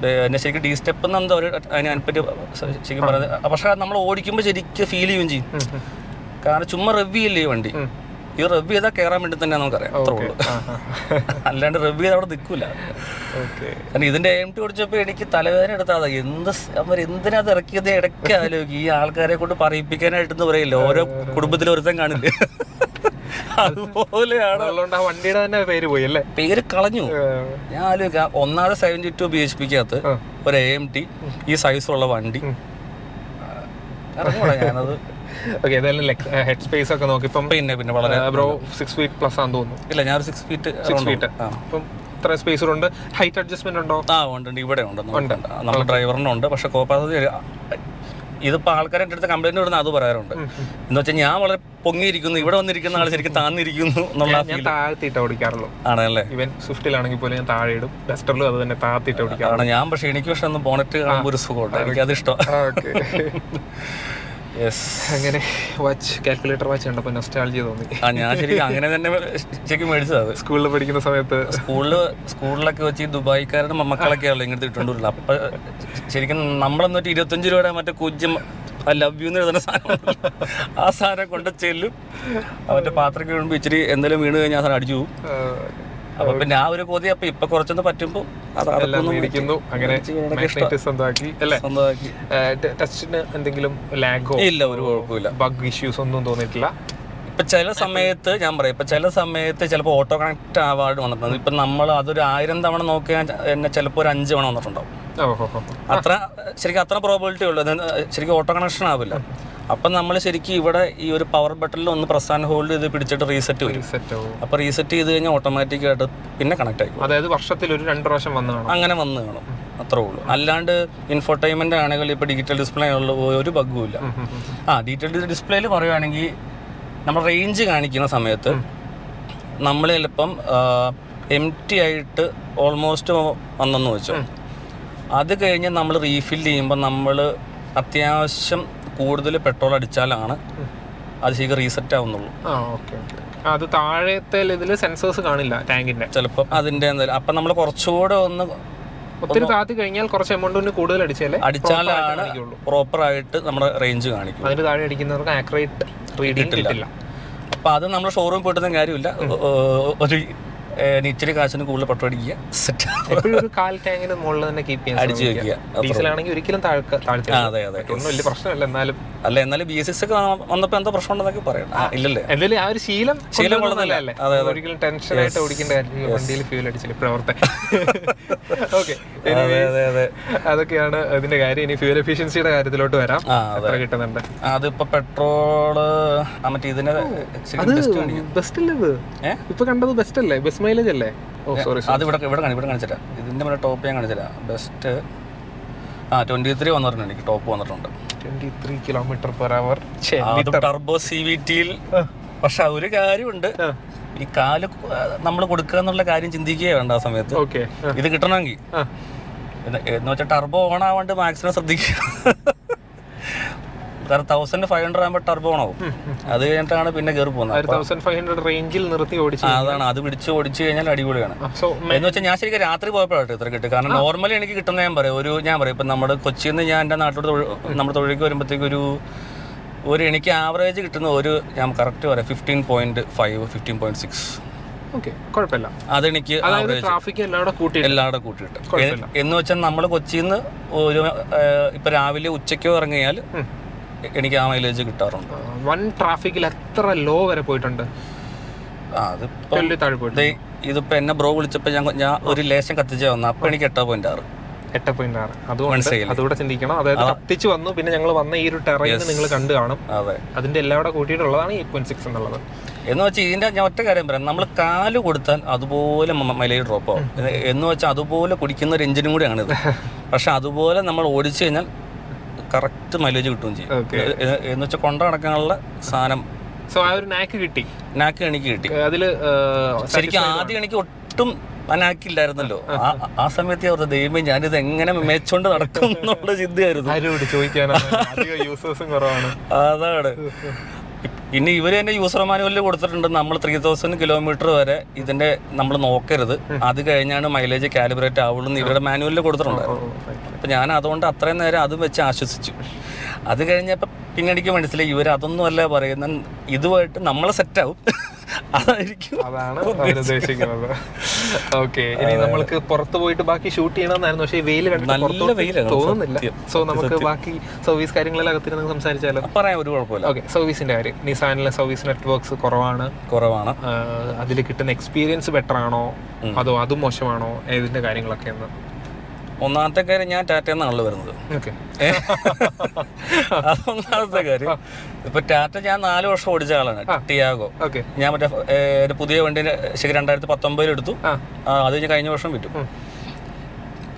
പിന്നെ ശരിക്കും D സ്റ്റെപ്പ് എന്നെന്താ ഒരു അതിനെപ്പറ്റി ശരിക്കും പറയുന്നത്. പക്ഷേ നമ്മൾ ഓടിക്കുമ്പോൾ ശരിക്കും ഫീൽ ചെയ്യുകയും ചെയ്യും. കാരണം ചുമ്മാ റെവ് ചെയ്യില്ലേ ഈ വണ്ടി. ഈ റെവ് ചെയ്താൽ കയറാൻ വേണ്ടി തന്നെ നമുക്കറിയാം, അത്രേ ഉള്ളൂ. അല്ലാണ്ട് റെവ് ചെയ്ത് അവിടെ നിൽക്കില്ല. കാരണം ഇതിൻ്റെ AMT ഓടിച്ചപ്പോൾ എനിക്ക് തലവേദന എടുത്താൽ എന്തിനാ അത് ഇറക്കിയത് ഇടയ്ക്ക് ആലോചിക്കും. ഈ ആൾക്കാരെ കൊണ്ട് പറയിപ്പിക്കാനായിട്ടെന്ന് പറയില്ല, ഓരോ കുടുംബത്തിലും ഒരുത്തൻ കാണില്ലേ, അതുപോലെയാണ്. വണ്ടിയുടെ തന്നെ പേര് കളഞ്ഞു. ഞാൻ ആലോചിക്കാം, ഒന്നാമത് 72 bhp-ക്കകത്ത് ഒരു AMT ഈ സൈസുള്ള വണ്ടി ഇറങ്ങൂടാ. ഞാനത് ഹെഡ് സ്പേസ് ഒക്കെ നോക്കി പിന്നെ വളരെ ബ്രോ 6 feet പ്ലസ് ആണെന്ന് തോന്നുന്നു. ഇല്ല, ഞാൻ 6 feet. അപ്പം ഇത്ര സ്പേസ് ഉണ്ട്. ഹൈറ്റ് അഡ്ജസ്റ്റ്മെന്റ് ഉണ്ടോ? ഉണ്ട്, ഇവിടെ ഉണ്ട്. നമ്മുടെ ഡ്രൈവറിനുണ്ട്. പക്ഷെ ഇതിപ്പോൾ ആൾക്കാരെ എൻ്റെ അടുത്ത് കംപ്ലൈൻറ്റ് വരുന്ന അത് പറയാറുണ്ട്. എന്ന് വെച്ചാൽ ഞാൻ വളരെ പൊങ്ങിയിരിക്കുന്നു, ഇവിടെ വന്നിരിക്കുന്ന ആൾ ശരിക്കും താന്നിരിക്കുന്നു എന്നുള്ള താഴ്ത്തിയിട്ട് ഓടിക്കാറുള്ളൂ. ആണല്ലേ? ഇവൻ സ്വിഫ്റ്റിലാണെങ്കിൽ പോലും ഞാൻ താഴെ ഇടും, ഡസ്റ്ററിലും അത് തന്നെ താഴ്ത്തിയിട്ട് ഓടിക്കാറാണ് ഞാൻ. പക്ഷേ എനിക്ക് പക്ഷെ ഒന്ന് ബോണറ്റ് കാണുമ്പോൾ ഒരു സുഖമുണ്ട്, എനിക്കതിഷ്ടം. അങ്ങനെ വാച്ച് കാൽക്കുലേറ്റർ വാച്ച് കണ്ടപ്പോൾ നൊസ്റ്റാൾജിയ തോന്നി. ഞാൻ ശരിക്കും അങ്ങനെ തന്നെ ശരിക്കും മേടിച്ചത്. സ്കൂളിൽ പഠിക്കുന്ന സമയത്ത് സ്കൂളിലൊക്കെ വെച്ച് ഈ ദുബായിക്കാരുടെ മക്കളൊക്കെയാണല്ലോ ഇങ്ങനത്തെ ഇട്ടുകൊണ്ടിരുന്നത്. അപ്പം ശരിക്കും നമ്മളെന്നിട്ട് 25 രൂപയുടെ മറ്റേ കുജ്യം ലവ് യു എന്ന് എഴുതുന്ന സാധനം, ആ സാധനം കൊണ്ട് ചെല്ലും. അവൻ്റെ പാത്രയ്ക്ക് വീഴുമ്പോൾ ഇച്ചിരി എന്തെങ്കിലും വീണ് കഴിഞ്ഞാൽ ആ സാധനം അടിച്ചു പോകും. അപ്പൊ പിന്നെ ആ ഒരു കൊതി അപ്പൊ ഇപ്പൊ കുറച്ചൊന്ന് പറ്റുമ്പോ എന്തെങ്കിലും ലാഗോ ഇല്ല, ഒരു കുഴപ്പമില്ല, ബഗ് ഇഷ്യൂസ് ഒന്നും തോന്നിയിട്ടില്ല. ഇപ്പൊ ചില സമയത്ത് ഞാൻ പറയാം, ഇപ്പൊ ചില സമയത്ത് ചിലപ്പോൾ ഓട്ടോ കണക്ട് ആവാർഡ് വന്നിട്ടുണ്ട്. ഇപ്പൊ നമ്മൾ അതൊരു 1000 തവണ നോക്കിയാൽ എന്നെ ചിലപ്പോൾ ഒരു 5 തവണ വന്നിട്ടുണ്ടാവും. ശരിക്കും അത്ര പ്രോബിലിറ്റി ഉള്ളൂ. ശരിക്കും ഓട്ടോ കണക്ഷൻ ആവില്ല. അപ്പം നമ്മൾ ശരിക്കും ഇവിടെ ഈ ഒരു പവർ ബട്ടണിൽ ഒന്ന് പ്രസ് ആൻഡ് ഹോൾഡ് ചെയ്ത് പിടിച്ചിട്ട് റീസെറ്റ് വരും. അപ്പോൾ റീസെറ്റ് ചെയ്ത് കഴിഞ്ഞാൽ ഓട്ടോമാറ്റിക്കായിട്ട് പിന്നെ കണക്ട് ആയി. അതായത് വർഷത്തിൽ ഒരു 2 പ്രാവശ്യം അങ്ങനെ വന്ന് കാണും, അത്രേ ഉള്ളൂ. അല്ലാണ്ട് ഇൻഫോർടൈൻമെന്റ് ആണെങ്കിൽ ഇപ്പോൾ ഡിജിറ്റൽ ഡിസ്പ്ലേ ഉള്ള ഒരു ബഗ്ഗും ഇല്ല. ഡിജിറ്റൽ ഡിസ്പ്ലേയിൽ പറയുകയാണെങ്കിൽ നമ്മൾ റേഞ്ച് കാണിക്കുന്ന സമയത്ത് നമ്മൾ ചിലപ്പം empty ആയിട്ട് ഓൾമോസ്റ്റ് വന്നെന്ന് വെച്ചോ. അത് കഴിഞ്ഞ് നമ്മൾ റീഫിൽ ചെയ്യുമ്പോൾ നമ്മൾ അത്യാവശ്യം കൂടുതൽ പെട്രോൾ അടിച്ചാലാണ് അത് ശരിക്കും റീസെറ്റ് ആവുന്നുള്ളൂ. അത് താഴത്തെ ഇതിൽ സെൻസേഴ്സ് കാണില്ല ടാങ്കിന്റെ, ചിലപ്പോൾ അതിന്റെ എന്തായാലും. അപ്പം നമ്മൾ കുറച്ചുകൂടെ ഒന്ന് ഒത്തിരി താത്തി കഴിഞ്ഞാൽ കുറച്ച് എമൗണ്ട് കൂടുതൽ അടിച്ചാലാണ് പ്രോപ്പർ ആയിട്ട് നമ്മുടെ റേഞ്ച് കാണിക്കും. അതിന് താഴെ അടിക്കുന്നവർക്ക് ആക്യുറേറ്റ് റീഡിംഗ് കിട്ടില്ല. അപ്പം അത് നമ്മൾ ഷോറൂമിൽ പോയിട്ടൊന്നും കാര്യമില്ല. ഒരു ഇച്ചിരി കാശിന് കൂടുതൽ പെട്രോൾ അടിക്കുക, സെറ്റ് എപ്പോഴും ഒരു 1/4 ടാങ്കിന് മുകളിൽ തന്നെ കീപ്പ് ചെയ്യാൻ അടിച്ചു വെക്കുക. ഡീസലാണെങ്കിൽ ഒരിക്കലും അതെ ഒന്നും വലിയ പ്രശ്നമല്ല. എന്നാലും BS6 ഒക്കെ വന്നപ്പോൾ എന്താ പ്രശ്നം ഉണ്ടെന്നൊക്കെ പറയാം. ഇല്ലല്ലേ, എന്തായാലും ആ ഒരു ശീലം കൊള്ളുന്നില്ല. ഒരിക്കലും ടെൻഷനായിട്ട് ഓടിക്കേണ്ട കാര്യം, വണ്ടിയിൽ ഫ്യൂൽ അടിച്ചില്ല പ്രവർത്തനം. ഓക്കെ, അതൊക്കെയാണ് അതിന്റെ കാര്യം. ഇനി ഫ്യൂൽ എഫിഷ്യൻസിയുടെ കാര്യത്തിലോട്ട് വരാം. കിട്ടുന്നുണ്ട് അതിപ്പോ പെട്രോള് മറ്റേ ഇതിന്റെ ബെസ്റ്റ് അല്ലേ? ഇപ്പൊ കണ്ടത് ബെസ്റ്റ് അല്ലേ? ബെസ്റ്റ് മൈലേജ് അല്ലേ? അത് ഇവിടെ കാണിച്ചിട്ടാ. ഇതിന്റെ മുന്നേ ടോപ്പ് ഞാൻ കാണിച്ചില്ല. ബെസ്റ്റ് 23 വന്നിട്ടുണ്ട്, എനിക്ക് ടോപ്പ് വന്നിട്ടുണ്ട് 23 km/h ടർബോ CVT-യിൽ. പക്ഷെ ഒരു കാര്യമുണ്ട്, ഈ കാല് നമ്മൾ കൊടുക്കുക എന്നുള്ള കാര്യം ചിന്തിക്കുകയേ വേണ്ട ആ സമയത്ത്. ഇത് കിട്ടണമെങ്കിൽ എന്ന് വെച്ചാൽ ടർബോ ഓൺ ആവാണ്ട് മാക്സിമം ശ്രദ്ധിക്കുക. കാരണം 1500 ആകുമ്പോൾ ടർബോ ആവും. അത് കഴിഞ്ഞിട്ടാണ് പിന്നെ കയറി പോകുന്നത്. 1500 റേഞ്ചിൽ നിർത്തി ഓടിച്ചു. അതാണ്, അത് പിടിച്ച് ഓടിച്ചു കഴിഞ്ഞാൽ അടിപൊളിയാണ്. എന്ന് വെച്ചാൽ ഞാൻ ശരിക്കും രാത്രി പോയപ്പോഴാണ് ഇത്ര കിട്ടും. കാരണം നോർമലി എനിക്ക് കിട്ടുന്ന ഞാൻ പറയും ഇപ്പം നമ്മുടെ കൊച്ചിയിൽ നിന്ന് ഞാൻ എൻ്റെ നാട്ടിലോട്ട് നമ്മുടെ തൊഴിലേക്ക് വരുമ്പോഴത്തേക്ക് ഒരു എനിക്ക് ആവറേജ് കിട്ടുന്ന ഞാൻ കറക്റ്റ് പറയാം 15.5 15.6. ഓക്കെ, കുഴപ്പമില്ല. അതെനിക്ക് എല്ലാവരുടെ കൂട്ടിയിട്ട് എന്ന് വെച്ചാൽ നമ്മൾ കൊച്ചിയിൽ നിന്ന് ഇപ്പം രാവിലെ ഉച്ചയ്ക്കോ ഇറങ്ങിയാൽ എനിക്ക് ആ മൈലേജ് കിട്ടാറുണ്ട്. വൺ ട്രാഫിക്കിൽ എത്ര ലോ വരെ പോയിട്ടുണ്ട്? ഇതിപ്പോ എന്നെ ബ്രോ വിളിച്ചപ്പോൾ ഞാൻ ഒരു ലേശം കത്തിച്ച് വന്നു. അപ്പോൾ എനിക്ക് 8.6. അതുകൂടെ ചിന്തിക്കണം. അതായത് കത്തിച്ച് വന്നു, പിന്നെ ഞങ്ങൾ വന്ന ഈ ഒരു ടെറൈൻ നിങ്ങൾ കണ്ടു കാണും. അതിന്റെ എല്ലാം കൂടെ കൂട്ടിയിട്ടുള്ളതാണ് 8.6 എന്നുള്ളത്. എന്ന് വെച്ചാൽ ഇതിന്റെ ഞാൻ ഒറ്റ കാര്യം പറയാം, നമ്മൾ കാല് കൊടുത്താൽ അതുപോലെ മൈലേജ് ഡ്രോപ്പ് ആവും. എന്ന് വെച്ചാൽ അതുപോലെ കുടിക്കുന്ന ഒരു എഞ്ചിനും കൂടിയാണ് ഇത്. പക്ഷെ അതുപോലെ നമ്മൾ ഓടിച്ചു കഴിഞ്ഞാൽ കറക്റ്റ് മൈലേജ് കിട്ടുകയും ചെയ്യും. എന്ന് വെച്ചാൽ കൊണ്ട നടക്കാനുള്ള സാധനം നാക്ക് എനിക്ക് കിട്ടി. അതില് ശരിക്കും ആദ്യം എനിക്ക് ഒട്ടും നാക്കില്ലായിരുന്നല്ലോ. ആ സമയത്ത് അവരുടെ ദൈവമേ ഞാനിത് എങ്ങനെ മേച്ചോണ്ട് നടക്കും എന്നുള്ള ചിന്തയായിരുന്നു. അതാണ്. ഇനി ഇവര് തന്നെ യൂസർ മാനുവലിൽ കൊടുത്തിട്ടുണ്ട്, നമ്മൾ 3000 കിലോമീറ്റർ വരെ ഇതിന്റെ നമ്മൾ നോക്കരുത്, അത് കഴിഞ്ഞാണ് മൈലേജ് കാലിബ്രേറ്റ് ആവുള്ളൂ എന്ന് ഇവരുടെ മാനുവലിൽ കൊടുത്തിട്ടുണ്ടായിരുന്നു. അപ്പം ഞാൻ അതുകൊണ്ട് അത്രയും നേരം അതും വെച്ച് ആശ്വസിച്ചു. അത് കഴിഞ്ഞപ്പോൾ പിന്നെ എനിക്ക് മനസ്സിലായി ഇവർ അതൊന്നും അല്ല പറയുന്ന, ഇതുമായിട്ട് നമ്മളെ സെറ്റാവും. അതാണ് ഉദ്ദേശിക്കുന്നത്. ഓക്കെ, ഇനി നമ്മൾക്ക് പുറത്ത് പോയിട്ട് ബാക്കി ഷൂട്ട് ചെയ്യണമെന്നായിരുന്നു. പക്ഷേ വെയിൽ കണ്ടിട്ട് തോന്നുന്നില്ല. സോ നമുക്ക് ബാക്കി സർവീസ് കാര്യങ്ങളെല്ലാം അകത്തിരുന്ന് സംസാരിച്ചാലോ? പറയാൻ ഒരു കുഴപ്പമില്ല. ഓക്കെ, സർവീസിന്റെ കാര്യം. നിസാനിലെ സർവീസ് നെറ്റ്വർക്ക്സ് കുറവാണ്. അതിൽ കിട്ടുന്ന എക്സ്പീരിയൻസ് ബെറ്റർ ആണോ അതോ അതും മോശമാണോ? ഏതിന്റെ കാര്യങ്ങളൊക്കെ എന്ന്. ഒന്നാമത്തെ കാര്യം, ഞാൻ ടാറ്റയിൽ നിന്നാണല്ലോ വരുന്നത്. അതൊന്നാമത്തെ കാര്യം. ഇപ്പൊ ടാറ്റ ഞാൻ 4 വർഷം ഓടിച്ച ആളാണ്, ടിയാഗോ. ഞാൻ മറ്റേ പുതിയ വണ്ടി 2019 എടുത്തു. അത് കഴിഞ്ഞ് കഴിഞ്ഞ വർഷം വിറ്റു.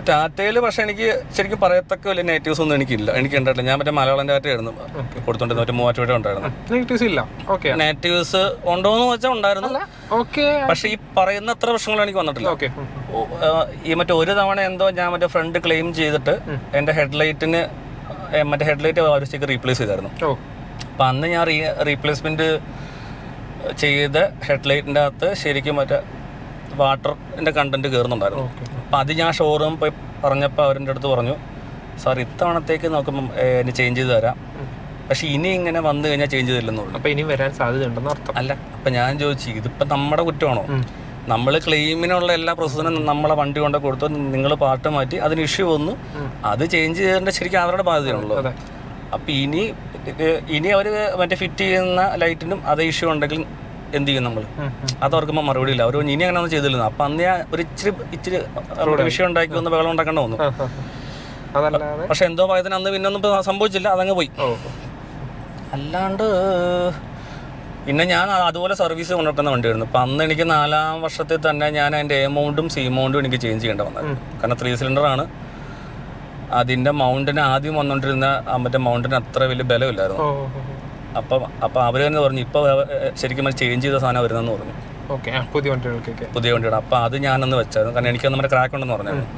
ടാറ്റയിൽ പക്ഷെ എനിക്ക് ശരിക്കും പറയത്തക്ക വലിയ നെഗറ്റീവ്സ് ഒന്നും എനിക്കില്ല, എനിക്ക് ഉണ്ടായിട്ടില്ല. ഞാൻ മറ്റേ മലയാളം ടാറ്റ ആയിരുന്നു കൊടുത്തോണ്ടിരുന്ന, മറ്റേ 3000 ഉണ്ടായിരുന്നു. നെഗറ്റീവ്സ് ഉണ്ടോന്ന് വെച്ചാൽ ഉണ്ടായിരുന്നു. പക്ഷെ ഈ പറയുന്ന അത്ര പ്രശ്നങ്ങൾ എനിക്ക് വന്നിട്ടില്ല. ഈ മറ്റേ ഒരു തവണ എന്തോ ഞാൻ മറ്റേ ഫ്രണ്ട് ക്ലെയിം ചെയ്തിട്ട് എന്റെ ഹെഡ്ലൈറ്റിന് മറ്റേ ഹെഡ്ലൈറ്റ് ആവശ്യത്തേക്ക് റീപ്ലേസ് ചെയ്തായിരുന്നു. അപ്പം അന്ന് ഞാൻ റീപ്ലേസ്മെന്റ് ചെയ്ത ഹെഡ്ലൈറ്റിൻ്റെ അകത്ത് ശരിക്കും മറ്റേ വാട്ടറിന്റെ കണ്ടന്റ് കയറുന്നുണ്ടായിരുന്നു. അപ്പം അത് ഞാൻ ഷോറൂം പോയി പറഞ്ഞപ്പോൾ അവരുടെ അടുത്ത് പറഞ്ഞു, സാർ ഇത്തവണത്തേക്ക് നോക്കുമ്പോൾ എന്നെ ചേഞ്ച് ചെയ്ത് തരാം, പക്ഷെ ഇനി ഇങ്ങനെ വന്നു കഴിഞ്ഞാൽ ചേഞ്ച് ചെയ്തില്ലെന്ന് പറഞ്ഞു. അപ്പം ഇനി വരാൻ സാധ്യതയുണ്ടെന്ന് അർത്ഥം അല്ല. അപ്പം ഞാൻ ചോദിച്ചു, ഇതിപ്പം നമ്മുടെ കുറ്റമാണോ? നമ്മൾ ക്ലെയിമിനുള്ള എല്ലാ പ്രോസസ്സിനും നമ്മളെ വണ്ടി കൊണ്ട് കൊടുത്തു, നിങ്ങൾ പാർട്ട് മാറ്റി അതിന് ഇഷ്യൂ വന്നു, അത് ചേഞ്ച് ചെയ്തതിൻ്റെ ശരിക്കും അവരുടെ ബാധ്യതയാണല്ലോ. അപ്പം ഇനി അവർ മറ്റേ ഫിറ്റ് ചെയ്യുന്ന ലൈറ്റിനും അതേ ഇഷ്യൂ ഉണ്ടെങ്കിൽ എന്ത് ചെയ്യും നമ്മൾ? അത് ഓർക്കുമ്പോൾ മറുപടി ഇല്ല. അവർ ഇനി അങ്ങനെ ഒന്നും ചെയ്തില്ല. അപ്പം അന്ന് ഞാൻ ഒരു ഇച്ചിരി വിഷയം ഉണ്ടാക്കി ഒന്ന് ബഹളം ഉണ്ടാക്കേണ്ട വന്നു. പക്ഷെ എന്തോ ഭയത്തിന് അന്ന് പിന്നെ ഒന്നും സംഭവിച്ചില്ല, അതങ്ങ് പോയി. അല്ലാണ്ട് പിന്നെ ഞാൻ അതുപോലെ സർവീസ് കൊണ്ടുവരുന്ന വണ്ടിയായിരുന്നു. അപ്പം അന്ന് എനിക്ക് 4ാം വർഷത്തിൽ തന്നെ ഞാൻ അതിൻ്റെ എമൗണ്ടും സീമൗണ്ടും എനിക്ക് ചേഞ്ച് ചെയ്യേണ്ട വന്നായിരുന്നു. കാരണം 3 സിലിണ്ടറാണ്. അതിൻ്റെ മൗണ്ടിന് ആദ്യം വന്നുകൊണ്ടിരുന്ന മറ്റേ മൗണ്ടിന് അത്ര വലിയ ബലമില്ലായിരുന്നു. അപ്പം അവർ തന്നെ പറഞ്ഞു, ഇപ്പോൾ ശരിക്കും ചേഞ്ച് ചെയ്ത സാധനം വരുന്നതെന്ന് പറഞ്ഞു. പുതിയ വണ്ടിയാണ്. അപ്പം അത് ഞാനൊന്ന് വെച്ചായിരുന്നു, കാരണം എനിക്ക് നമ്മുടെ ക്രാക്ക് ഉണ്ടെന്ന് പറഞ്ഞായിരുന്നു.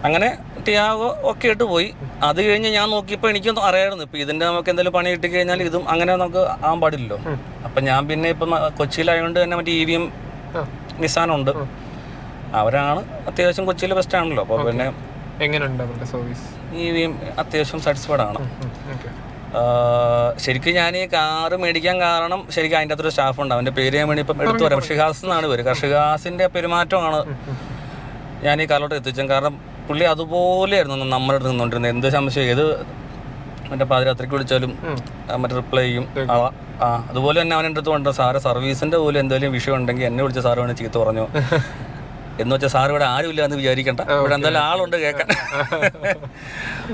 അങ്ങനെ ടിയാഗോ ഒക്കെ ആയിട്ട് പോയി. അത് കഴിഞ്ഞ് ഞാൻ നോക്കിയപ്പോൾ എനിക്കൊന്നും അറിയാമായിരുന്നു, ഇപ്പം ഇതിൻ്റെ നമുക്ക് എന്തെങ്കിലും പണി കിട്ടി കഴിഞ്ഞാൽ ഇതും അങ്ങനെ നമുക്ക് ആകാൻ പാടില്ലല്ലോ. അപ്പം ഞാൻ പിന്നെ ഇപ്പം കൊച്ചിയിലായതുകൊണ്ട് തന്നെ മറ്റേ EVM നിസാനുണ്ട്. അവരാണ് അത്യാവശ്യം കൊച്ചിയിൽ ബെസ്റ്റ് ആണല്ലോ. അപ്പോൾ പിന്നെ EVM അത്യാവശ്യം സാറ്റിസ്ഫൈഡ് ആണ്. ശരിക്കും ഞാൻ ഈ കാറ് മേടിക്കാൻ കാരണം ശരിക്കും അതിൻ്റെ അകത്തൊരു സ്റ്റാഫുണ്ട്, അവൻ്റെ പേര് ഞാൻ വേണ്ടി ഇപ്പം എടുത്തു പറയാം. ഷിഹാസ് എന്നാണ് പേര്. ഷിഹാസിൻ്റെ പെരുമാറ്റമാണ് ഞാൻ ഈ കാലോട്ട് എത്തിച്ചത്. കാരണം പുള്ളി അതുപോലെയായിരുന്നു നമ്മുടെ അടുത്ത് നിന്നുകൊണ്ടിരുന്നത്. എന്ത് സംശയം, ഏത് മറ്റേ പാതിരാത്രിക്ക് വിളിച്ചാലും മറ്റേ റിപ്ലൈ ചെയ്യും. അതുപോലെ തന്നെ അവൻ്റെ അടുത്ത് കൊണ്ടു, സാറ് സർവീസിൻ്റെ പോലും എന്തെങ്കിലും വിഷയം ഉണ്ടെങ്കിൽ എന്നെ വിളിച്ച സാറ് വേണമെങ്കിൽ ചീത്ത പറഞ്ഞു എന്ന് വെച്ചാൽ സാർ ഇവിടെ ആരുമില്ല എന്ന് വിചാരിക്കണ്ട, ഇവിടെ എന്തായാലും ആളുണ്ട് കേൾക്കാൻ.